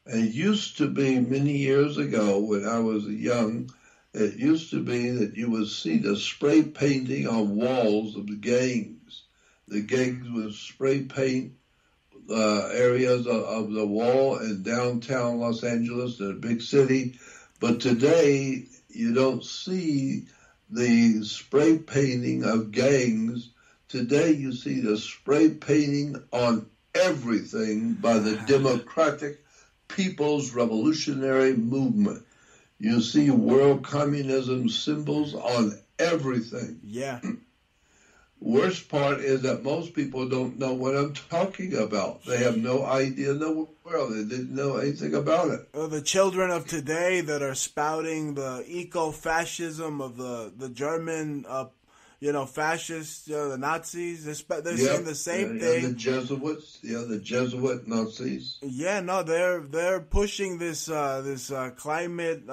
And it used to be many years ago when I was young, it used to be that you would see the spray painting on walls of the gangs. The gangs would spray paint areas of the wall in downtown Los Angeles, in a big city. But today, you don't see the spray painting of gangs. Today, you see the spray painting on everything by the Democratic People's Revolutionary Movement. You see world communism symbols on everything. Yeah. Worst part is that most people don't know what I'm talking about. They have no idea in the world. They didn't know anything about it. The children of today that are spouting the eco-fascism of the German, fascists, the Nazis, they're saying the same thing. The Jesuits, the Jesuit Nazis. Yeah, no, they're pushing this climate,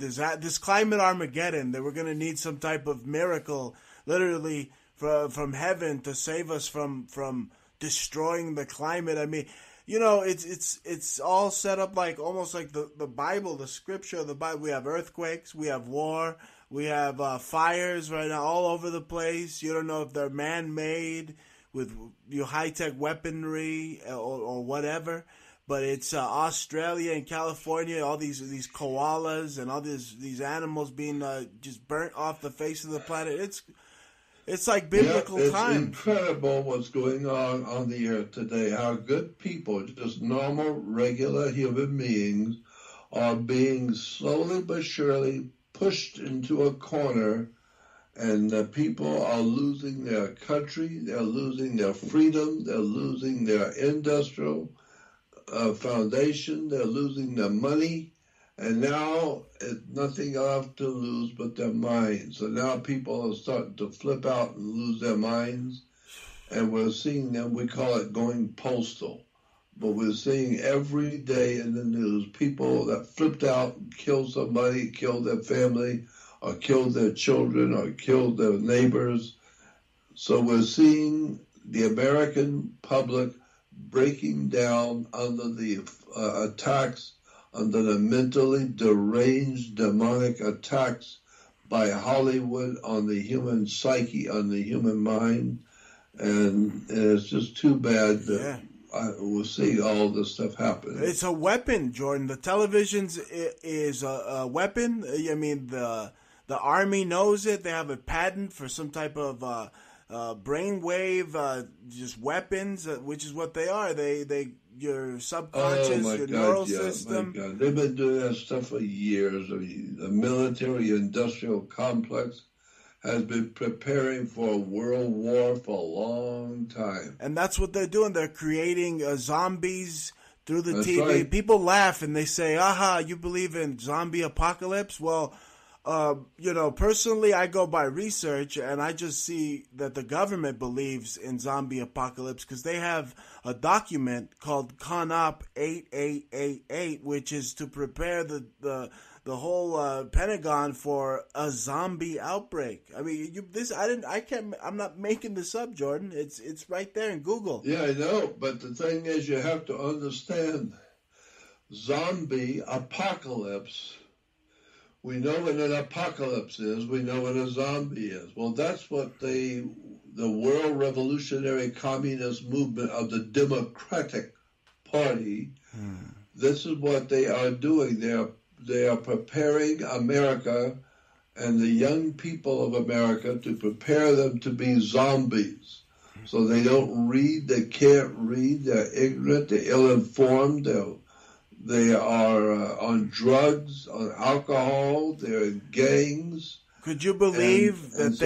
this climate Armageddon. That we're going to need some type of miracle, literally, from heaven to save us from destroying the climate. I mean, it's all set up like almost like the Bible, the scripture of the Bible. We have earthquakes, we have war, we have fires right now all over the place. You don't know if they're man-made with high-tech weaponry or whatever. But it's Australia and California, all these koalas and all these animals being just burnt off the face of the planet. It's like biblical times. It's incredible what's going on the earth today. How good people, just normal, regular human beings, are being slowly but surely pushed into a corner, and the people are losing their country, they're losing their freedom, they're losing their industrial foundation, they're losing their money. And now it's nothing left to lose but their minds. So now people are starting to flip out and lose their minds. And we're seeing them, we call it going postal. But we're seeing every day in the news people that flipped out and killed somebody, killed their family, or killed their children, or killed their neighbors. So we're seeing the American public breaking down under the attacks, under the mentally deranged demonic attacks by Hollywood on the human psyche, on the human mind. And it's just too bad that we'll see all this stuff happen. It's a weapon, Jordan. The television is a weapon. I mean, the Army knows it. They have a patent for some type of brainwave, just weapons, which is what they are. They your subconscious, your neural system. My God. They've been doing that stuff for years. The military-industrial complex has been preparing for a world war for a long time. And that's what they're doing. They're creating zombies through the That's TV. right. People laugh and they say, aha, you believe in zombie apocalypse? Well, personally, I go by research, and I just see that the government believes in zombie apocalypse because they have a document called CONOP 8888, which is to prepare the whole Pentagon for a zombie outbreak. I mean, I'm not making this up, Jordan. It's right there in Google. Yeah, I know, but the thing is, you have to understand, zombie apocalypse. We know what an apocalypse is. We know what a zombie is. Well, that's what the World Revolutionary Communist Movement of the Democratic Party, this is what they are doing. They are preparing America and the young people of America to prepare them to be zombies. So they don't read, they can't read, they're ignorant, they're ill-informed, they are on drugs, on alcohol, they're in gangs. Could you believe that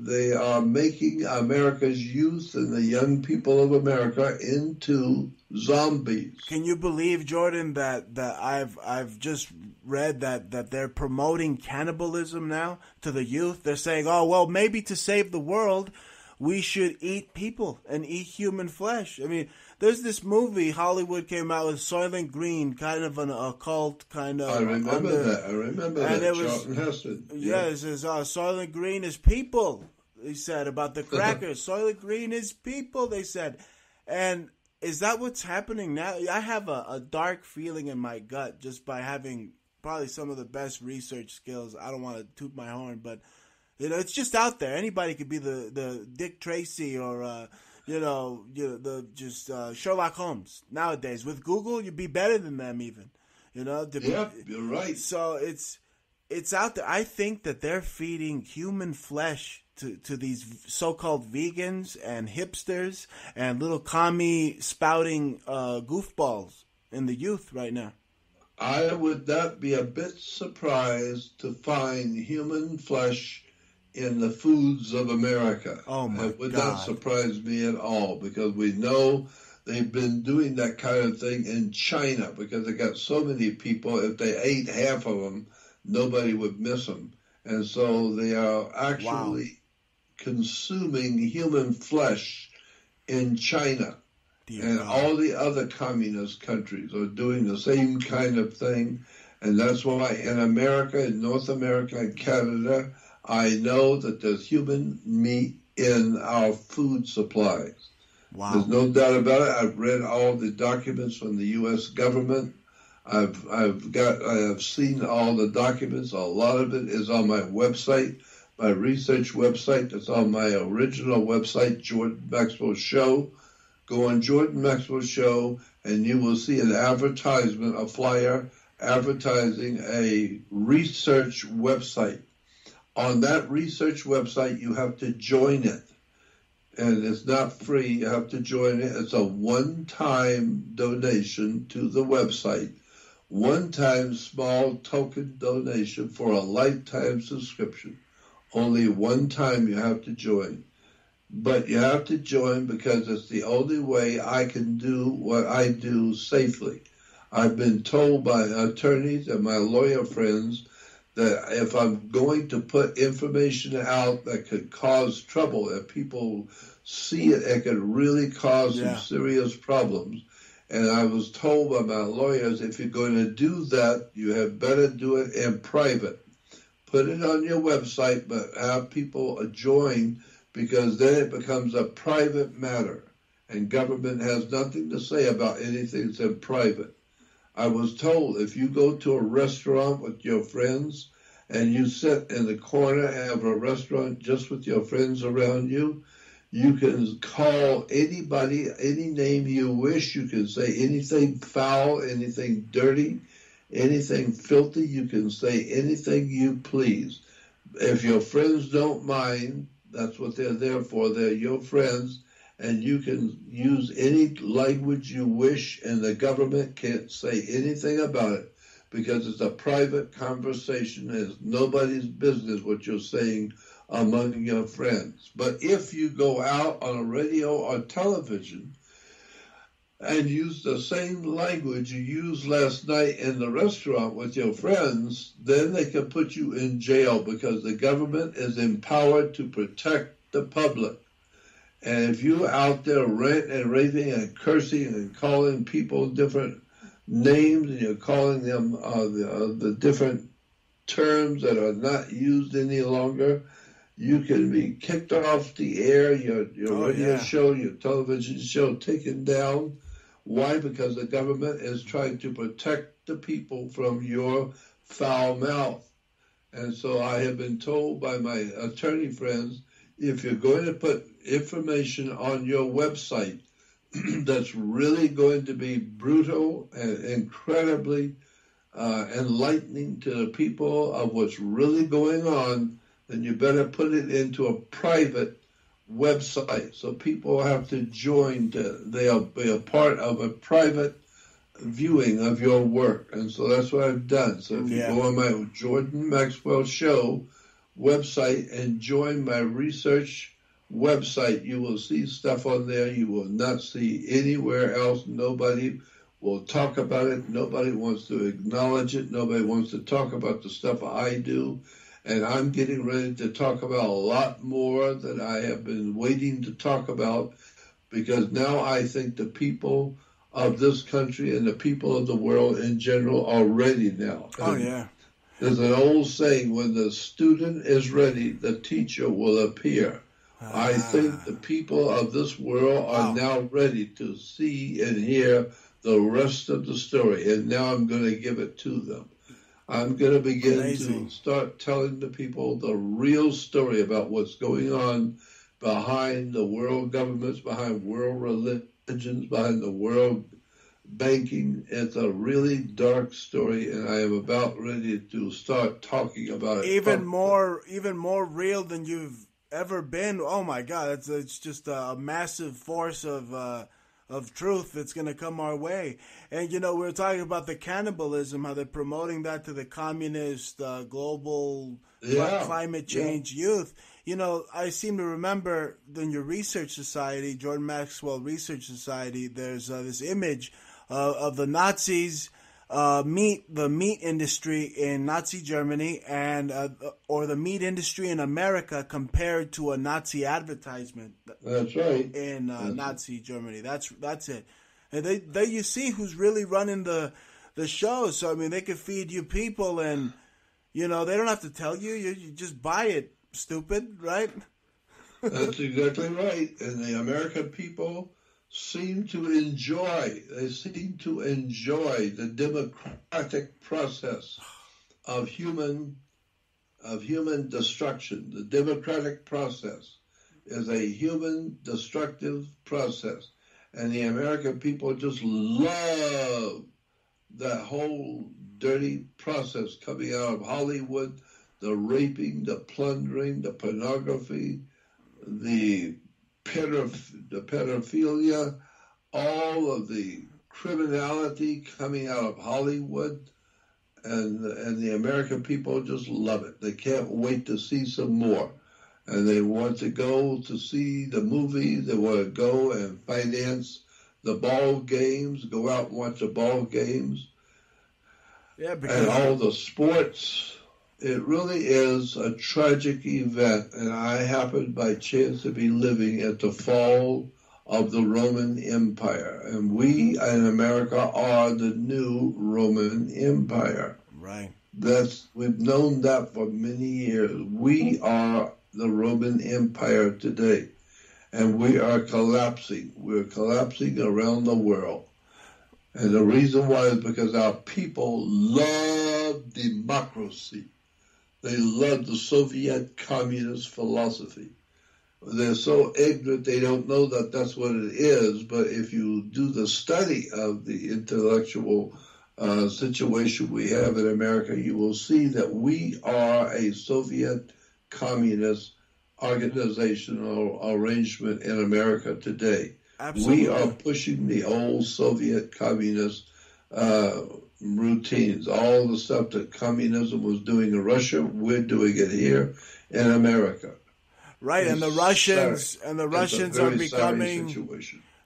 they are making America's youth and the young people of America into zombies? Can you believe, Jordan, that I've just read that they're promoting cannibalism now to the youth? They're saying, oh, well, maybe to save the world, we should eat people and eat human flesh. I mean, there's this movie Hollywood came out with, Soylent Green, kind of an occult kind of. I remember that. It Charlton Heston. Yeah, it says Soylent Green is people. He said about the crackers. Soylent Green is people. They said, and is that what's happening now? I have a dark feeling in my gut just by having probably some of the best research skills. I don't want to toot my horn, but it's just out there. Anybody could be the Dick Tracy or. Sherlock Holmes nowadays. With Google, you'd be better than them even. Yeah, you're right. So it's out there. I think that they're feeding human flesh to these so-called vegans and hipsters and little commie spouting goofballs in the youth right now. I would not be a bit surprised to find human flesh in the foods of America. Oh my God. It would not surprise me at all, because we know they've been doing that kind of thing in China, because they got so many people, if they ate half of them, nobody would miss them. And so they are actually consuming human flesh in China. And all the other communist countries are doing the same kind of thing. And that's why in America, in North America, and Canada, I know that there's human meat in our food supplies. Wow. There's no doubt about it. I've read all the documents from the U.S. government. I've seen all the documents. A lot of it is on my website, my research website. That's on my original website, Jordan Maxwell Show. Go on Jordan Maxwell Show, and you will see an advertisement, a flyer advertising a research website. On that research website, you have to join it. And it's not free. You have to join it. It's a one-time donation to the website. One-time small token donation for a lifetime subscription. Only one time you have to join. But you have to join because it's the only way I can do what I do safely. I've been told by attorneys and my lawyer friends that if I'm going to put information out that could cause trouble, if people see it, it could really cause some serious problems. And I was told by my lawyers, if you're going to do that, you had better do it in private. Put it on your website, but have people join, because then it becomes a private matter. And government has nothing to say about anything that's in private. I was told if you go to a restaurant with your friends and you sit in the corner of a restaurant just with your friends around you, you can call anybody, any name you wish. You can say anything foul, anything dirty, anything filthy. You can say anything you please. If your friends don't mind, that's what they're there for. They're your friends. And you can use any language you wish, and the government can't say anything about it because it's a private conversation. It's nobody's business what you're saying among your friends. But if you go out on a radio or television, and use the same language you used last night in the restaurant with your friends, then they can put you in jail because the government is empowered to protect the public. And if you're out there ranting and raving and cursing and calling people different names, and you're calling them the different terms that are not used any longer, you can be kicked off the air, your radio show, your television show taken down. Why? Because the government is trying to protect the people from your foul mouth. And so I have been told by my attorney friends, if you're going to put information on your website that's really going to be brutal and incredibly enlightening to the people of what's really going on, then you better put it into a private website so people have to join. They'll be a part of a private viewing of your work. And so that's what I've done. So if you go on my Jordan Maxwell Show website and join my research website, you will see stuff on there you will not see anywhere else. Nobody will talk about it. Nobody wants to acknowledge it. Nobody wants to talk about the stuff I do. And I'm getting ready to talk about a lot more that I have been waiting to talk about, because now I think the people of this country and the people of the world in general are ready now. Oh, yeah. There's an old saying, when the student is ready, the teacher will appear. I think the people of this world are now ready to see and hear the rest of the story. And now I'm going to give it to them. I'm going to begin to start telling the people the real story about what's going on behind the world governments, behind world religions, behind the world banking. It's a really dark story, and I am about ready to start talking about it. Even more real than you've ever been. Oh my God, it's just a massive force of truth that's going to come our way. And, we were talking about the cannibalism, how they're promoting that to the communist global climate change youth. I seem to remember in your research society, Jordan Maxwell Research Society, there's this image of the Nazis, the meat industry in Nazi Germany and or the meat industry in America compared to a Nazi advertisement. That's right. In Nazi Germany. That's it. And they you see who's really running the show. So I mean, they could feed you people, and they don't have to tell you. You just buy it. Stupid, right? That's exactly right. And the American people seem to enjoy the democratic process of human destruction. The democratic process is a human destructive process, and the American people just love that whole dirty process coming out of Hollywood, the raping, the plundering, the pornography, the pedophilia, all of the criminality coming out of Hollywood, and the American people just love it. They can't wait to see some more, and they want to go to see the movies. They want to go and finance the ball games, go out and watch the ball games, and all the sports. It really is a tragic event, and I happened by chance to be living at the fall of the Roman Empire, and we in America are the new Roman Empire. Right. We've known that for many years. We are the Roman Empire today, and we are collapsing. We're collapsing around the world. And the reason why is because our people love democracy. They love the Soviet communist philosophy. They're so ignorant they don't know that that's what it is, but if you do the study of the intellectual situation we have in America, you will see that we are a Soviet communist organizational arrangement in America today. Absolutely. We are pushing the old Soviet communist routines. All the stuff that communism was doing in Russia, we're doing it here in America. Right, and the Russians are becoming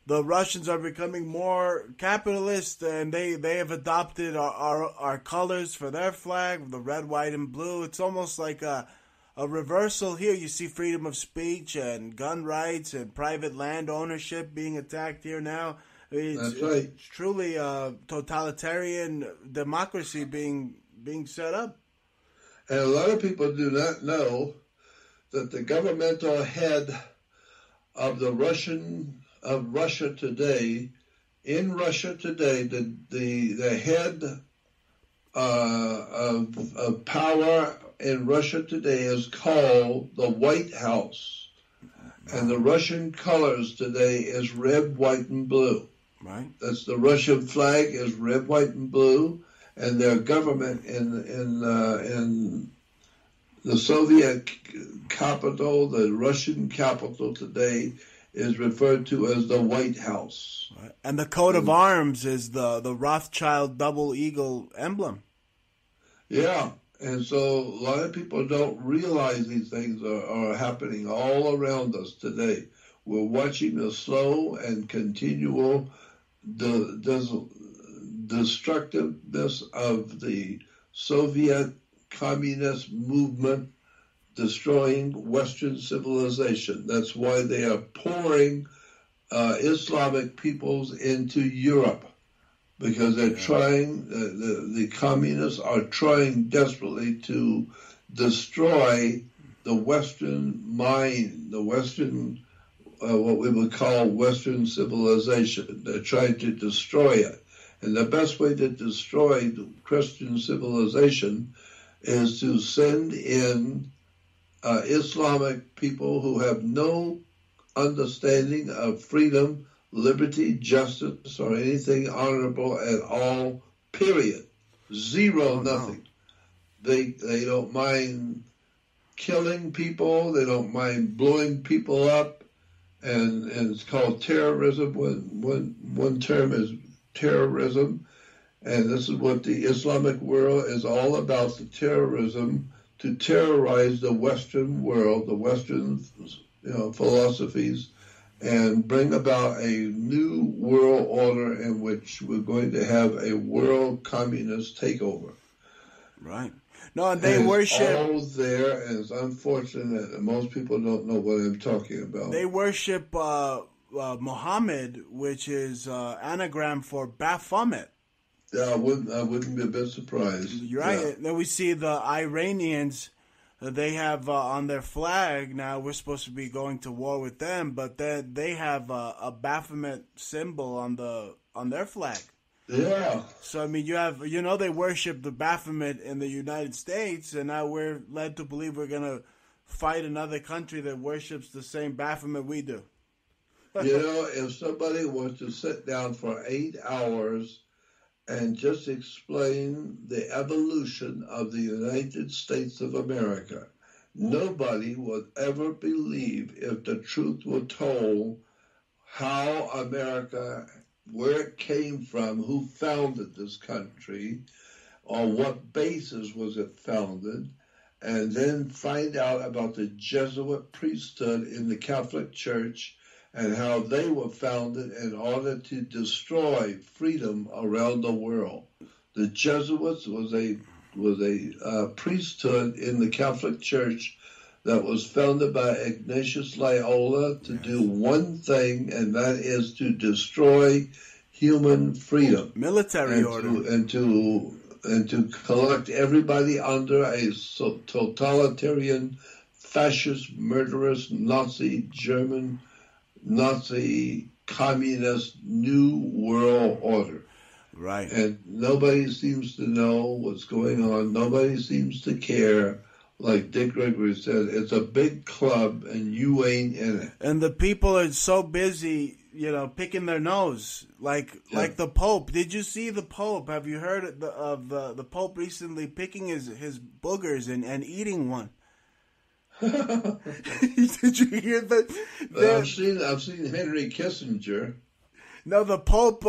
the Russians are becoming more capitalist, and they have adopted our colors for their flag, the red, white, and blue. It's almost like a reversal here. You see freedom of speech and gun rights and private land ownership being attacked here now. That's right. It's truly a totalitarian democracy being set up. And a lot of people do not know that the governmental head of Russia today, the head of power in Russia today is called the White House. And the Russian colors today is red, white, and blue. Right. That's the Russian flag is red, white, and blue, and their government in the Soviet capital, the Russian capital today, is referred to as the White House. Right. And the coat of arms is the Rothschild double eagle emblem. Yeah, and so a lot of people don't realize these things are happening all around us today. We're watching the slow and continual destructiveness of the Soviet communist movement destroying Western civilization. That's why they are pouring Islamic peoples into Europe, because they're trying, the communists are trying desperately to destroy the Western mind, the Western, what we would call Western civilization. They're trying to destroy it. And the best way to destroy the Christian civilization is to send in Islamic people who have no understanding of freedom, liberty, justice, or anything honorable at all, period. Zero, nothing. They don't mind killing people. They don't mind blowing people up. And it's called terrorism. One term is terrorism. And this is what the Islamic world is all about, the terrorism, to terrorize the Western world, the Western philosophies, and bring about a new world order in which we're going to have a world communist takeover. Right. No, and they worship. All there, and it's unfortunate that most people don't know what I'm talking about. They worship Muhammad, which is anagram for Baphomet. Yeah, I wouldn't be a bit surprised. You're right. Yeah. Then we see the Iranians. They have on their flag now. We're supposed to be going to war with them, but they have a Baphomet symbol on their flag. Yeah. So I mean, they worship the Baphomet in the United States, and now we're led to believe we're gonna fight another country that worships the same Baphomet we do. If somebody was to sit down for 8 hours and just explain the evolution of the United States of America, nobody would ever believe, if the truth were told, how America, where it came from, who founded this country, on what basis was it founded, and then find out about the Jesuit priesthood in the Catholic Church and how they were founded in order to destroy freedom around the world. The Jesuits was a priesthood in the Catholic Church that was founded by Ignatius Loyola to do one thing, and that is to destroy human freedom, military order, and to collect everybody under a totalitarian, fascist, murderous, Nazi, communist, new world order. Right. And nobody seems to know what's going on. Nobody seems to care. Like Dick Gregory said, it's a big club and you ain't in it. And the people are so busy, picking their nose. Like the Pope. Did you see the Pope? Have you heard of the Pope recently picking his boogers and eating one? Did you hear that? I've seen Henry Kissinger. No, the Pope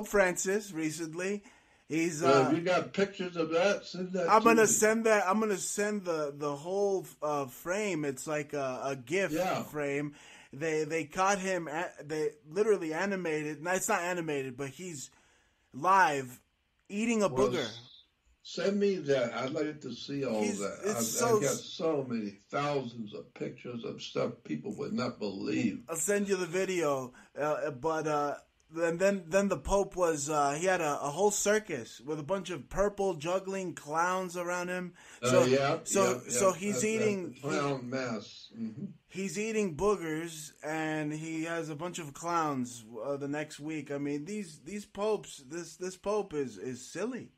Francis recently. He's. Have you got pictures of that? Send that. I'm gonna send that. I'm gonna send the whole frame. It's like a GIF frame, they caught him. They literally animated. No, it's not animated, but he's live eating a booger. Send me that. I'd like to see all that. I've got so many thousands of pictures of stuff people would not believe. I'll send you the video. Then the Pope was he had a whole circus with a bunch of purple juggling clowns around him. So he's eating clown mass. Mm-hmm. He's eating boogers and he has a bunch of clowns the next week. I mean, these popes. This Pope is silly.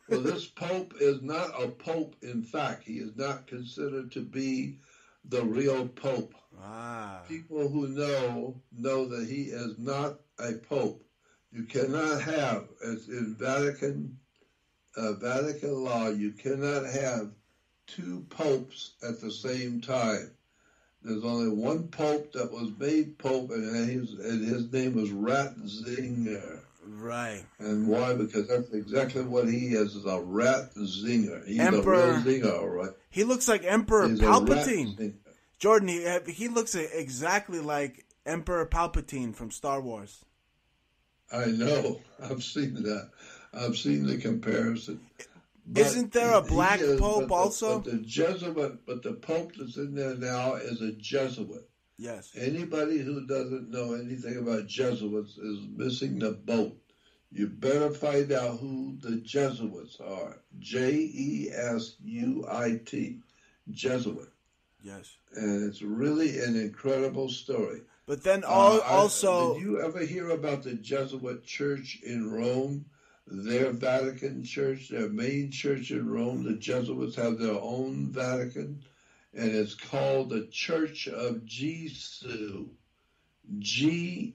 Well, this Pope is not a Pope. In fact, he is not considered to be the real Pope. People who know that he is not a Pope. You cannot have, as in Vatican law, you cannot have two popes at the same time. There's only one Pope that was made Pope, and his name was Ratzinger. Right. And why? Because that's exactly what he is a Ratzinger. He's Emperor, a real zinger, all right? He looks like Emperor Palpatine. Jordan, he looks exactly like Emperor Palpatine from Star Wars. I know. I've seen that. I've seen the comparison. Isn't there a black Pope also? But the Pope that's in there now is a Jesuit. Yes. Anybody who doesn't know anything about Jesuits is missing the boat. You better find out who the Jesuits are. Jesuit. Jesuit. Yes. And it's really an incredible story. But then also... Did you ever hear about the Jesuit church in Rome? Their Vatican church, their main church in Rome, the Jesuits have their own Vatican. And it's called the Church of Jesu. Gesu.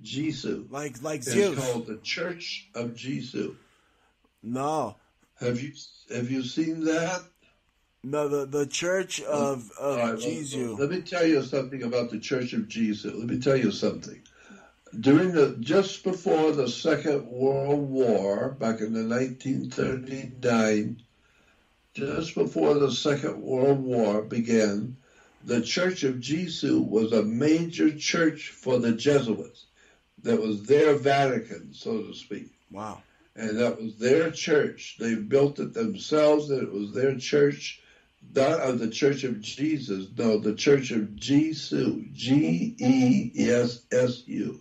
Jesu. Like Zeus. It's called the Church of Jesu. No. Have you seen that? No, the Church of Jesu. Let me tell you something about the Church of Jesu. Let me tell you something. Just before the Second World War, back in the 1939, just before the Second World War began, the Church of Jesu was a major church for the Jesuits. That was their Vatican, so to speak. Wow. And that was their church. They built it themselves, and it was their church, not of the Church of Jesus, no, the Church of Jesu, Gessu.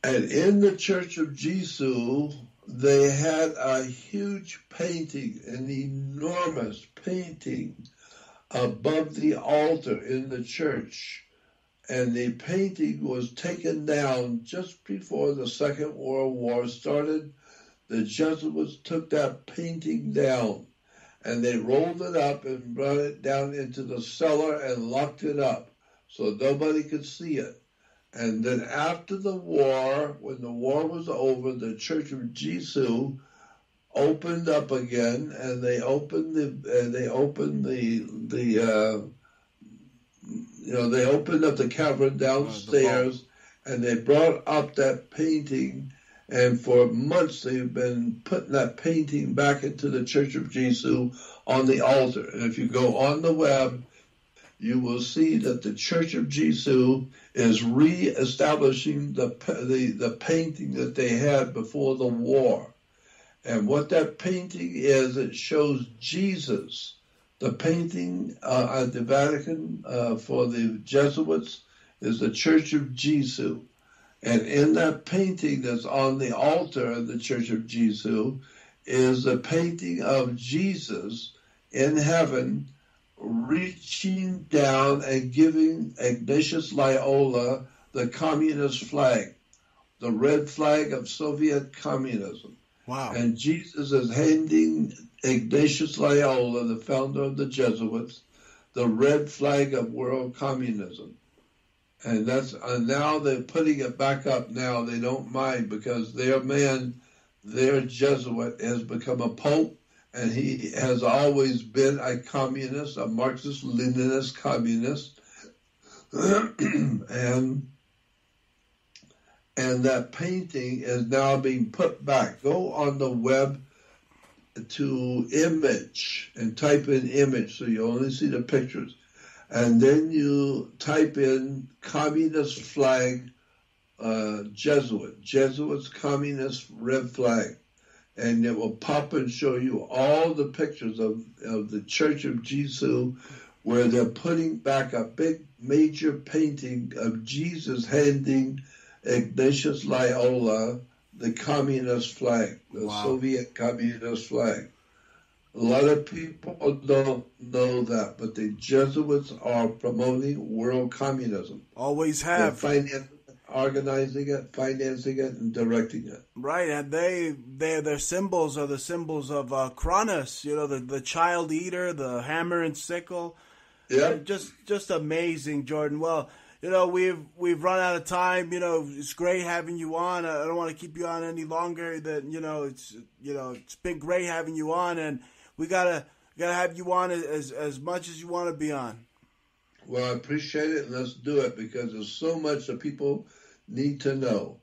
And in the Church of Jesu, they had a huge painting, an enormous painting above the altar in the church. And the painting was taken down just before the Second World War started. The Jesuits took that painting down, and they rolled it up and brought it down into the cellar and locked it up so nobody could see it. And then after the war, when the war was over, the Church of Jesu opened up again, and they opened up the cavern downstairs, and they brought up that painting. And for months, they've been putting that painting back into the Church of Jesu on the altar. And if you go on the web, you will see that the Church of Jesu is re-establishing the painting that they had before the war. And what that painting is, it shows Jesus. The painting at the Vatican for the Jesuits is the Church of Jesu. And in that painting that's on the altar of the Church of Jesu is the painting of Jesus in heaven reaching down and giving Ignatius Loyola the communist flag, the red flag of Soviet communism. Wow. And Jesus is handing Ignatius Loyola, the founder of the Jesuits, the red flag of world communism. And now they're putting it back up now. They don't mind because their Jesuit has become a pope, and he has always been a communist, a Marxist-Leninist communist. And that painting is now being put back. Go on the web. to image and type in image, so you only see the pictures. And then you type in communist flag, Jesuits communist red flag. And it will pop and show you all the pictures of the Church of Jesus, where they're putting back a big major painting of Jesus handing Ignatius Loyola the communist flag, the Soviet communist flag. A lot of people don't know that, but the Jesuits are promoting world communism. Always have. They're organizing it, financing it, and directing it. Right, and their symbols are the symbols of Cronus, the child eater, the hammer and sickle. Yeah, just amazing, Jordan. Well, we've run out of time. It's great having you on. I don't want to keep you on any longer. It's been great having you on, and we gotta have you on as much as you want to be on. Well, I appreciate it, and let's do it, because there's so much that people need to know.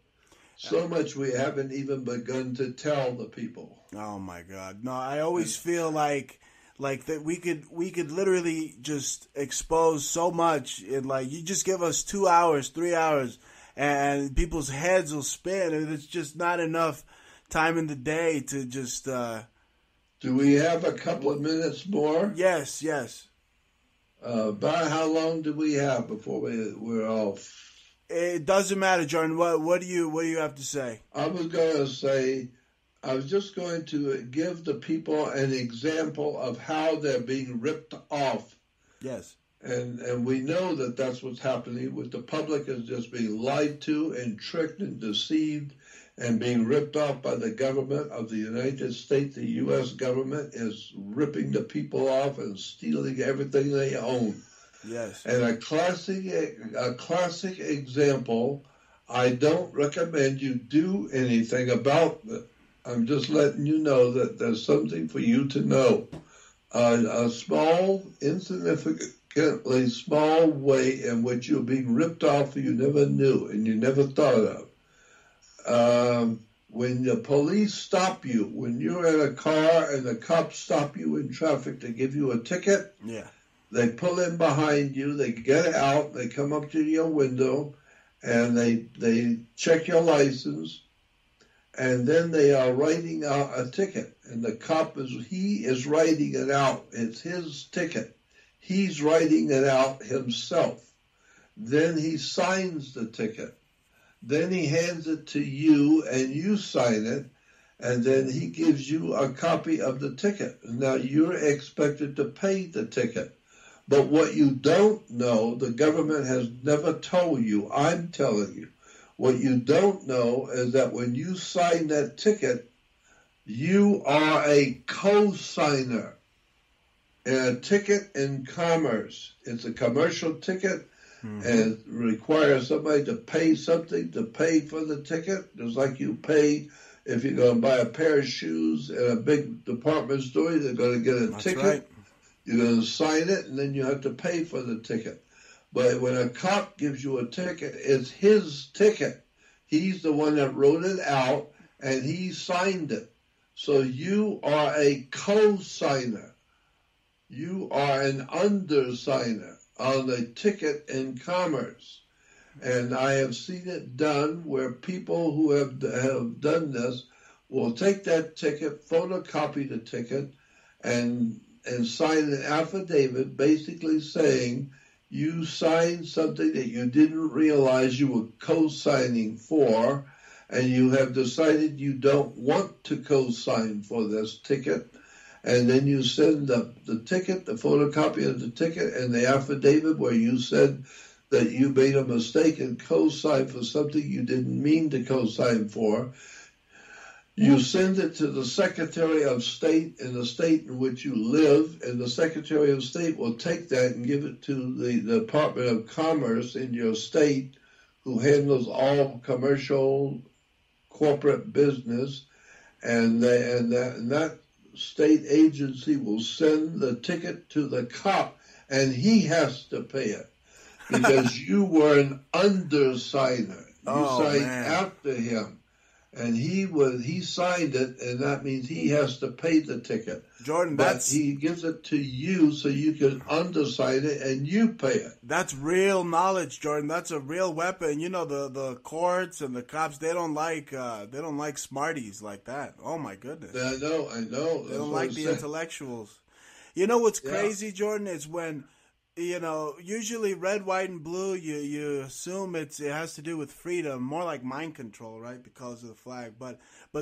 So much we haven't even begun to tell the people. Oh my God! No, I always feel like that we could literally just expose so much, and you just give us 2 hours, 3 hours, and people's heads will spin, and it's just not enough time in the day to just. Do we have a couple of minutes more? Yes. About how long do we have before we're off? It doesn't matter, Jordan. What do you have to say? I was just going to give the people an example of how they're being ripped off. Yes. And we know that that's what's happening. With the public is just being lied to and tricked and deceived and being ripped off by the government of the United States. The U.S. government is ripping the people off and stealing everything they own. Yes. And a classic example, I don't recommend you do anything about it. I'm just letting you know that there's something for you to know. A small, insignificantly small way in which you're being ripped off you never knew and you never thought of. When the police stop you, when you're in a car and the cops stop you in traffic to give you a ticket, they pull in behind you, they get out, they come up to your window, and they check your license, and then they are writing out a ticket. And the cop is writing it out. It's his ticket. He's writing it out himself. Then he signs the ticket. Then he hands it to you, and you sign it, and then he gives you a copy of the ticket. Now, you're expected to pay the ticket. But what you don't know, the government has never told you, I'm telling you, what you don't know is that when you sign that ticket, you are a co-signer in a ticket in commerce. It's a commercial ticket. And it requires somebody to pay something to pay for the ticket, just like you pay if you're going to buy a pair of shoes at a big department store. They're going to get a ticket. Right. You're going to sign it, and then you have to pay for the ticket. But when a cop gives you a ticket, it's his ticket. He's the one that wrote it out, and he signed it. So you are a co-signer. You are an undersigner on a ticket in commerce. And I have seen it done where people who have done this will take that ticket, photocopy the ticket, and sign an affidavit basically saying you signed something that you didn't realize you were co-signing for, and you have decided you don't want to co-sign for this ticket. And then you send the ticket, the photocopy of the ticket, and the affidavit where you said that you made a mistake and co-signed for something you didn't mean to co-sign for. You send it to the Secretary of State in the state in which you live, and the Secretary of State will take that and give it to the Department of Commerce in your state, who handles all commercial corporate business, and that state agency will send the ticket to the cop, and he has to pay it because you were an undersigner. You signed after him. and he signed it, and that means he has to pay the ticket. Jordan, but he gives it to you so you can undersign it and you pay it. That's real knowledge, Jordan. That's a real weapon. You know, the courts and the cops, they don't like smarties like that. Oh my goodness. I know. They don't like the intellectuals. You know what's crazy, Jordan, is when, you know, usually red, white, and blue, you assume it has to do with freedom, more like mind control, right, because of the flag. But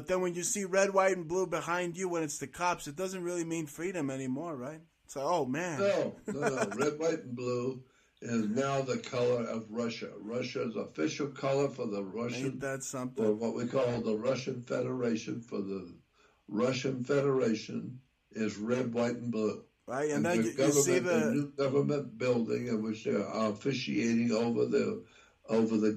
then when you see red, white, and blue behind you when it's the cops, it doesn't really mean freedom anymore, right? So, oh, man. No. Red, white, and blue is now the color of Russia. Russia's official color for the Russian, ain't that something? or what we call the Russian Federation. For the Russian Federation is red, white, and blue. Right, and then you see the new government building in which they are officiating over the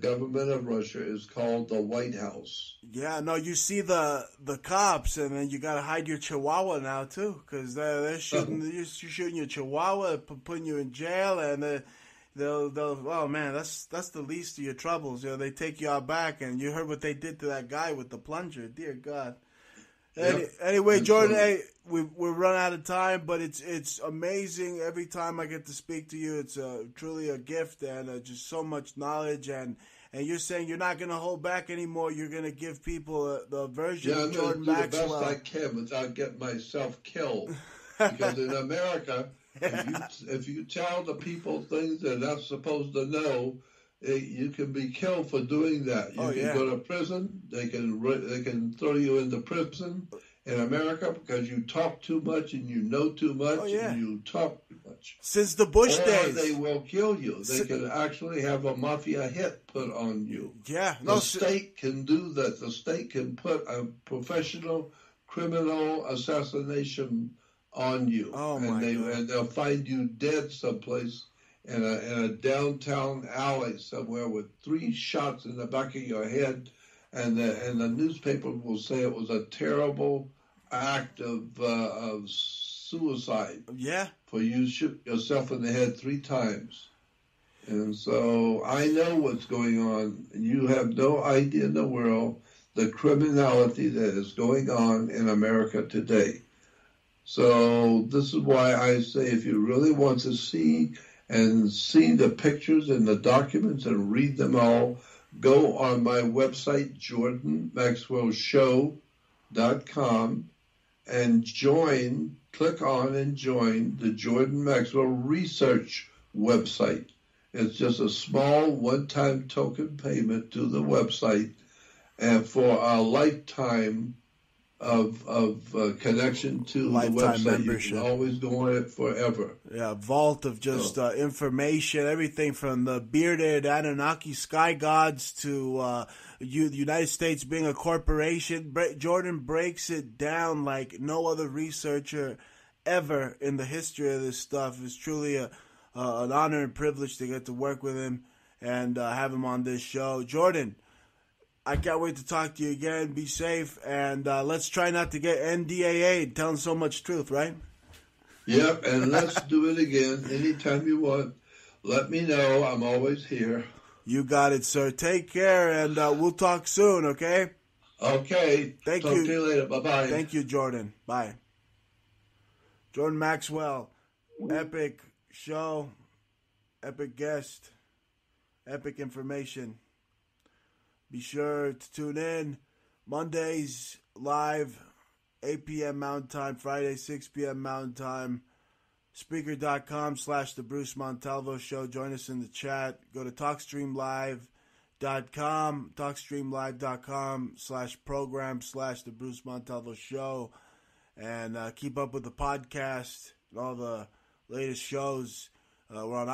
government of Russia is called the White House. Yeah, no, you see the cops, and then you got to hide your Chihuahua now too, because they're shooting you're shooting your Chihuahua, putting you in jail, and they'll oh man, that's the least of your troubles. You know, they take you out back, and you heard what they did to that guy with the plunger. Dear God. Anyway, Jordan, hey, we're run out of time, but it's amazing every time I get to speak to you. It's truly a gift and just so much knowledge. And you're saying you're not going to hold back anymore. You're going to give people the version of Jordan Maxwell. I'm going to do the best I can without getting myself killed. Because in America, if you tell the people things they're not supposed to know, you can be killed for doing that. You can go to prison. They can throw you into prison in America because you talk too much and you know too much and you talk too much. Since the Bush days, they will kill you. They can actually have a mafia hit put on you. Yeah, the state can do that. The state can put a professional criminal assassination on you, and they'll find you dead someplace. In a downtown alley somewhere with 3 shots in the back of your head, and the newspaper will say it was a terrible act of suicide. Yeah. For you shoot yourself in the head 3 times. And so I know what's going on. You have no idea in the world the criminality that is going on in America today. So this is why I say if you really want to see the pictures and the documents and read them all, go on my website, jordanmaxwellshow.com, and click on and join the Jordan Maxwell Research website. It's just a small one-time token payment to the website, and for a lifetime of connection to the website. Membership. You can always go on it forever. Yeah, vault of just information, everything from the bearded Anunnaki sky gods to the United States being a corporation. Jordan breaks it down like no other researcher ever in the history of this stuff. It's truly an honor and privilege to get to work with him and have him on this show. Jordan, I can't wait to talk to you again. Be safe, and let's try not to get NDAA'd telling so much truth, right? Yep, and let's do it again anytime you want. Let me know. I'm always here. You got it, sir. Take care, and we'll talk soon, okay? Okay. Talk to you later. Bye-bye. Thank you, Jordan. Bye. Jordan Maxwell, epic show, epic guest, epic information. Be sure to tune in Mondays live, 8 p.m. Mountain Time, Friday, 6 p.m. Mountain Time. Speaker.com/The Bruce Montalvo Show. Join us in the chat. Go to TalkStreamLive.com, TalkStreamLive.com/program/The Bruce Montalvo Show. And keep up with the podcast and all the latest shows. We're on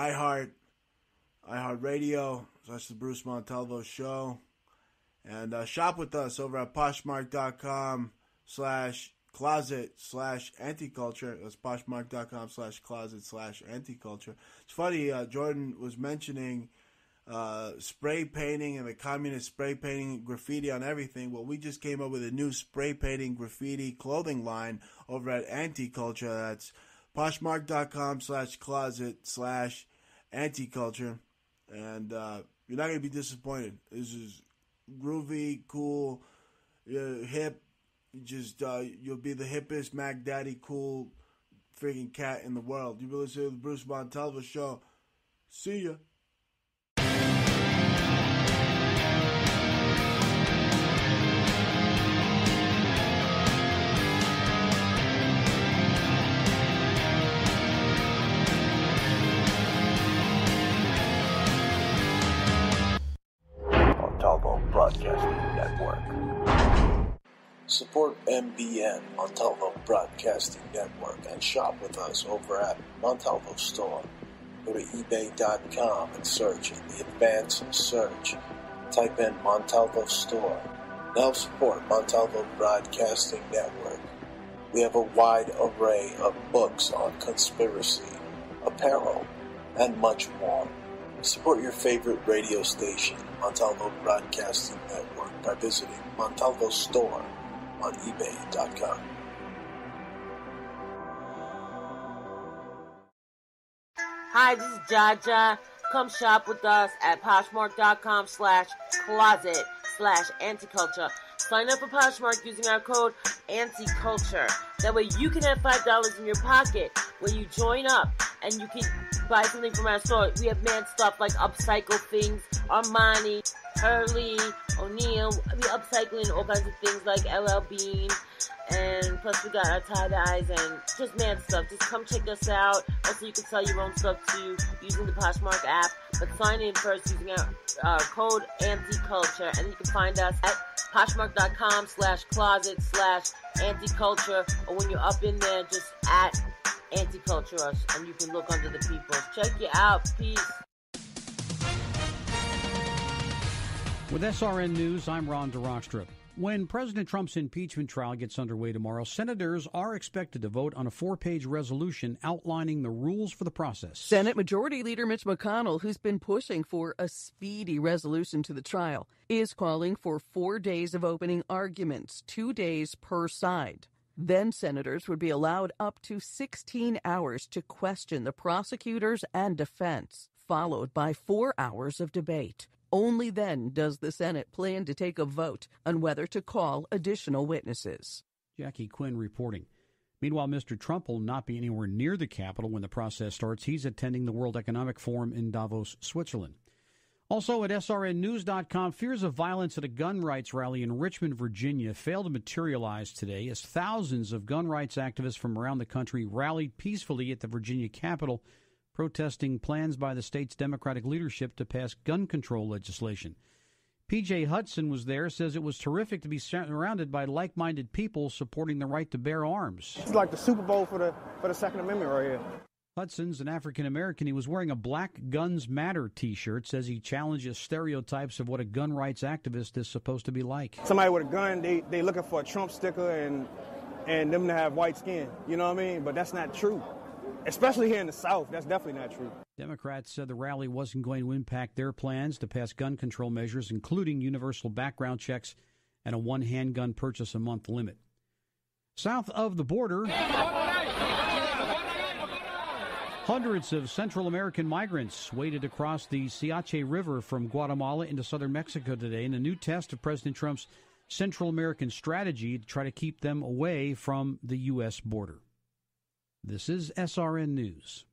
iHeartRadio /The Bruce Montalvo Show. And shop with us over at Poshmark.com/closet/anticulture. That's Poshmark.com/closet/anticulture. It's funny, Jordan was mentioning spray painting and the communist spray painting graffiti on everything. Well, we just came up with a new spray painting graffiti clothing line over at Anticulture. That's Poshmark.com/closet/anticulture. And you're not going to be disappointed. This is groovy, cool, You're hip. You'll be the hippest Mac Daddy cool freaking cat in the world. You've been listening to the Bruce Montalvo Show. See ya. Montalvo Broadcasting Network. Support MBN, Montalvo Broadcasting Network, and shop with us over at Montalvo Store. Go to ebay.com and search in the advanced search. Type in Montalvo Store. Now support Montalvo Broadcasting Network. We have a wide array of books on conspiracy, apparel, and much more. Support your favorite radio station, Montalvo Broadcasting Network, by visiting Montalvo Store on ebay.com. Hi, this is Jaja. Come shop with us at Poshmark.com/closet/anticulture. Sign up for Poshmark using our code ANTICULTURE. That way you can have $5 in your pocket when you join up and you can buy something from our store. We have mad stuff like upcycle things, Armani, Hurley, O'Neill. We upcycling all kinds of things like LL Bean. And plus we got our tie-dyes and just mad stuff. Just come check us out. Also, you can sell your own stuff too using the Poshmark app. But sign in first using our code ANTICULTURE. And you can find us at Poshmark.com/closet/anticulture. Or when you're up in there, just at Anticulture us. And you can look under the people. Check you out. Peace. With SRN News, I'm Ron DeRockstrup. When President Trump's impeachment trial gets underway tomorrow, senators are expected to vote on a 4-page resolution outlining the rules for the process. Senate Majority Leader Mitch McConnell, who's been pushing for a speedy resolution to the trial, is calling for 4 days of opening arguments, 2 days per side. Then senators would be allowed up to 16 hours to question the prosecutors and defense, followed by 4 hours of debate. Only then does the Senate plan to take a vote on whether to call additional witnesses. Jackie Quinn reporting. Meanwhile, Mr. Trump will not be anywhere near the Capitol when the process starts. He's attending the World Economic Forum in Davos, Switzerland. Also at srnnews.com, fears of violence at a gun rights rally in Richmond, Virginia failed to materialize today as thousands of gun rights activists from around the country rallied peacefully at the Virginia Capitol, protesting plans by the state's Democratic leadership to pass gun control legislation. P.J. Hudson was there, says it was terrific to be surrounded by like-minded people supporting the right to bear arms. It's like the Super Bowl for the Second Amendment right here. Hudson's an African-American. He was wearing a Black Guns Matter T-shirt, says he challenges stereotypes of what a gun rights activist is supposed to be like. Somebody with a gun, they looking for a Trump sticker and them to have white skin. You know what I mean? But that's not true. Especially here in the South, that's definitely not true. Democrats said the rally wasn't going to impact their plans to pass gun control measures, including universal background checks and a one handgun purchase a month limit. South of the border, hundreds of Central American migrants waded across the Siache River from Guatemala into southern Mexico today in a new test of President Trump's Central American strategy to try to keep them away from the U.S. border. This is SRN News.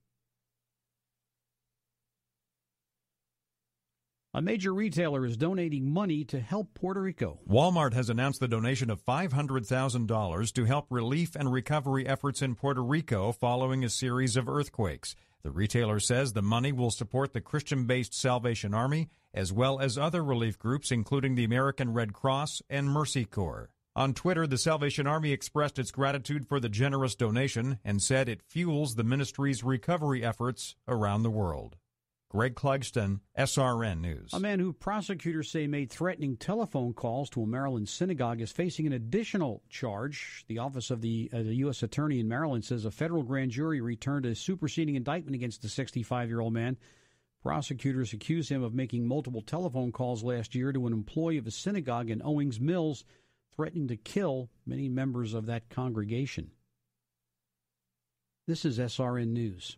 A major retailer is donating money to help Puerto Rico. Walmart has announced the donation of $500,000 to help relief and recovery efforts in Puerto Rico following a series of earthquakes. The retailer says the money will support the Christian-based Salvation Army as well as other relief groups, including the American Red Cross and Mercy Corps. On Twitter, the Salvation Army expressed its gratitude for the generous donation and said it fuels the ministry's recovery efforts around the world. Greg Clugston, SRN News. A man who prosecutors say made threatening telephone calls to a Maryland synagogue is facing an additional charge. The Office of the U.S. Attorney in Maryland says a federal grand jury returned a superseding indictment against the 65-year-old man. Prosecutors accuse him of making multiple telephone calls last year to an employee of a synagogue in Owings Mills, threatening to kill many members of that congregation. This is SRN News.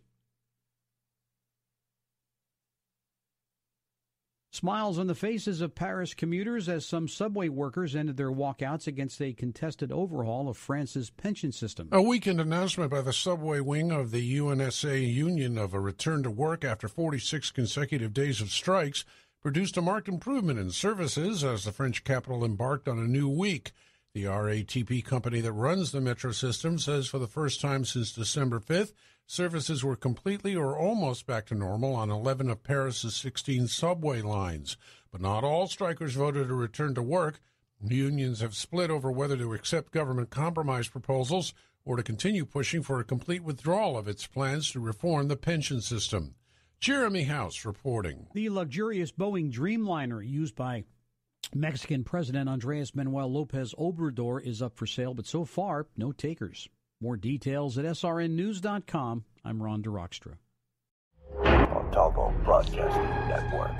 Smiles on the faces of Paris commuters as some subway workers ended their walkouts against a contested overhaul of France's pension system. A weekend announcement by the subway wing of the UNSA union of a return to work after 46 consecutive days of strikes produced a marked improvement in services as the French capital embarked on a new week. The RATP company that runs the metro system says for the first time since December 5th, services were completely or almost back to normal on 11 of Paris's 16 subway lines. But not all strikers voted to return to work. Unions have split over whether to accept government compromise proposals or to continue pushing for a complete withdrawal of its plans to reform the pension system. Jeremy House reporting. The luxurious Boeing Dreamliner used by Mexican President Andres Manuel Lopez Obrador is up for sale, but so far, no takers. More details at srnnews.com. I'm Ron DeRockstra. Montalvo Broadcasting Network.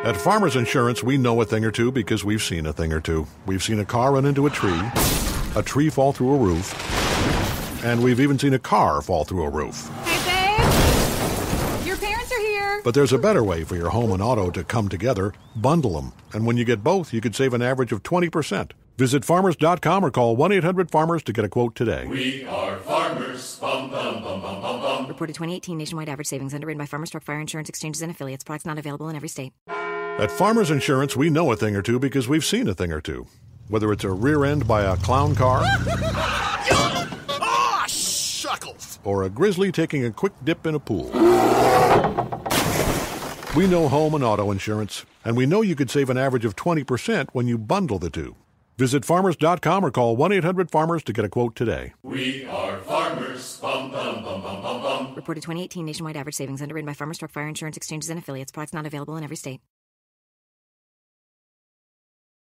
At Farmers Insurance, we know a thing or two because we've seen a thing or two. We've seen a car run into a tree fall through a roof, and we've even seen a car fall through a roof. Hey, babe! Your parents are here! But there's a better way for your home and auto to come together. Bundle them. And when you get both, you could save an average of 20%. Visit farmers.com or call 1-800-FARMERS to get a quote today. We are farmers. Bum, bum, bum, bum, bum, bum. Reported 2018 nationwide average savings underwritten by Farmers Truck Fire Insurance Exchanges and Affiliates. Products not available in every state. At Farmers Insurance, we know a thing or two because we've seen a thing or two. Whether it's a rear end by a clown car shuckles, or a grizzly taking a quick dip in a pool. We know home and auto insurance, and we know you could save an average of 20% when you bundle the two. Visit farmers.com or call 1-800-FARMERS to get a quote today. We are farmers. Bum, bum, bum, bum, bum, bum. Reported 2018 nationwide average savings underwritten by Farmers Truck Fire Insurance Exchanges and Affiliates. Products not available in every state.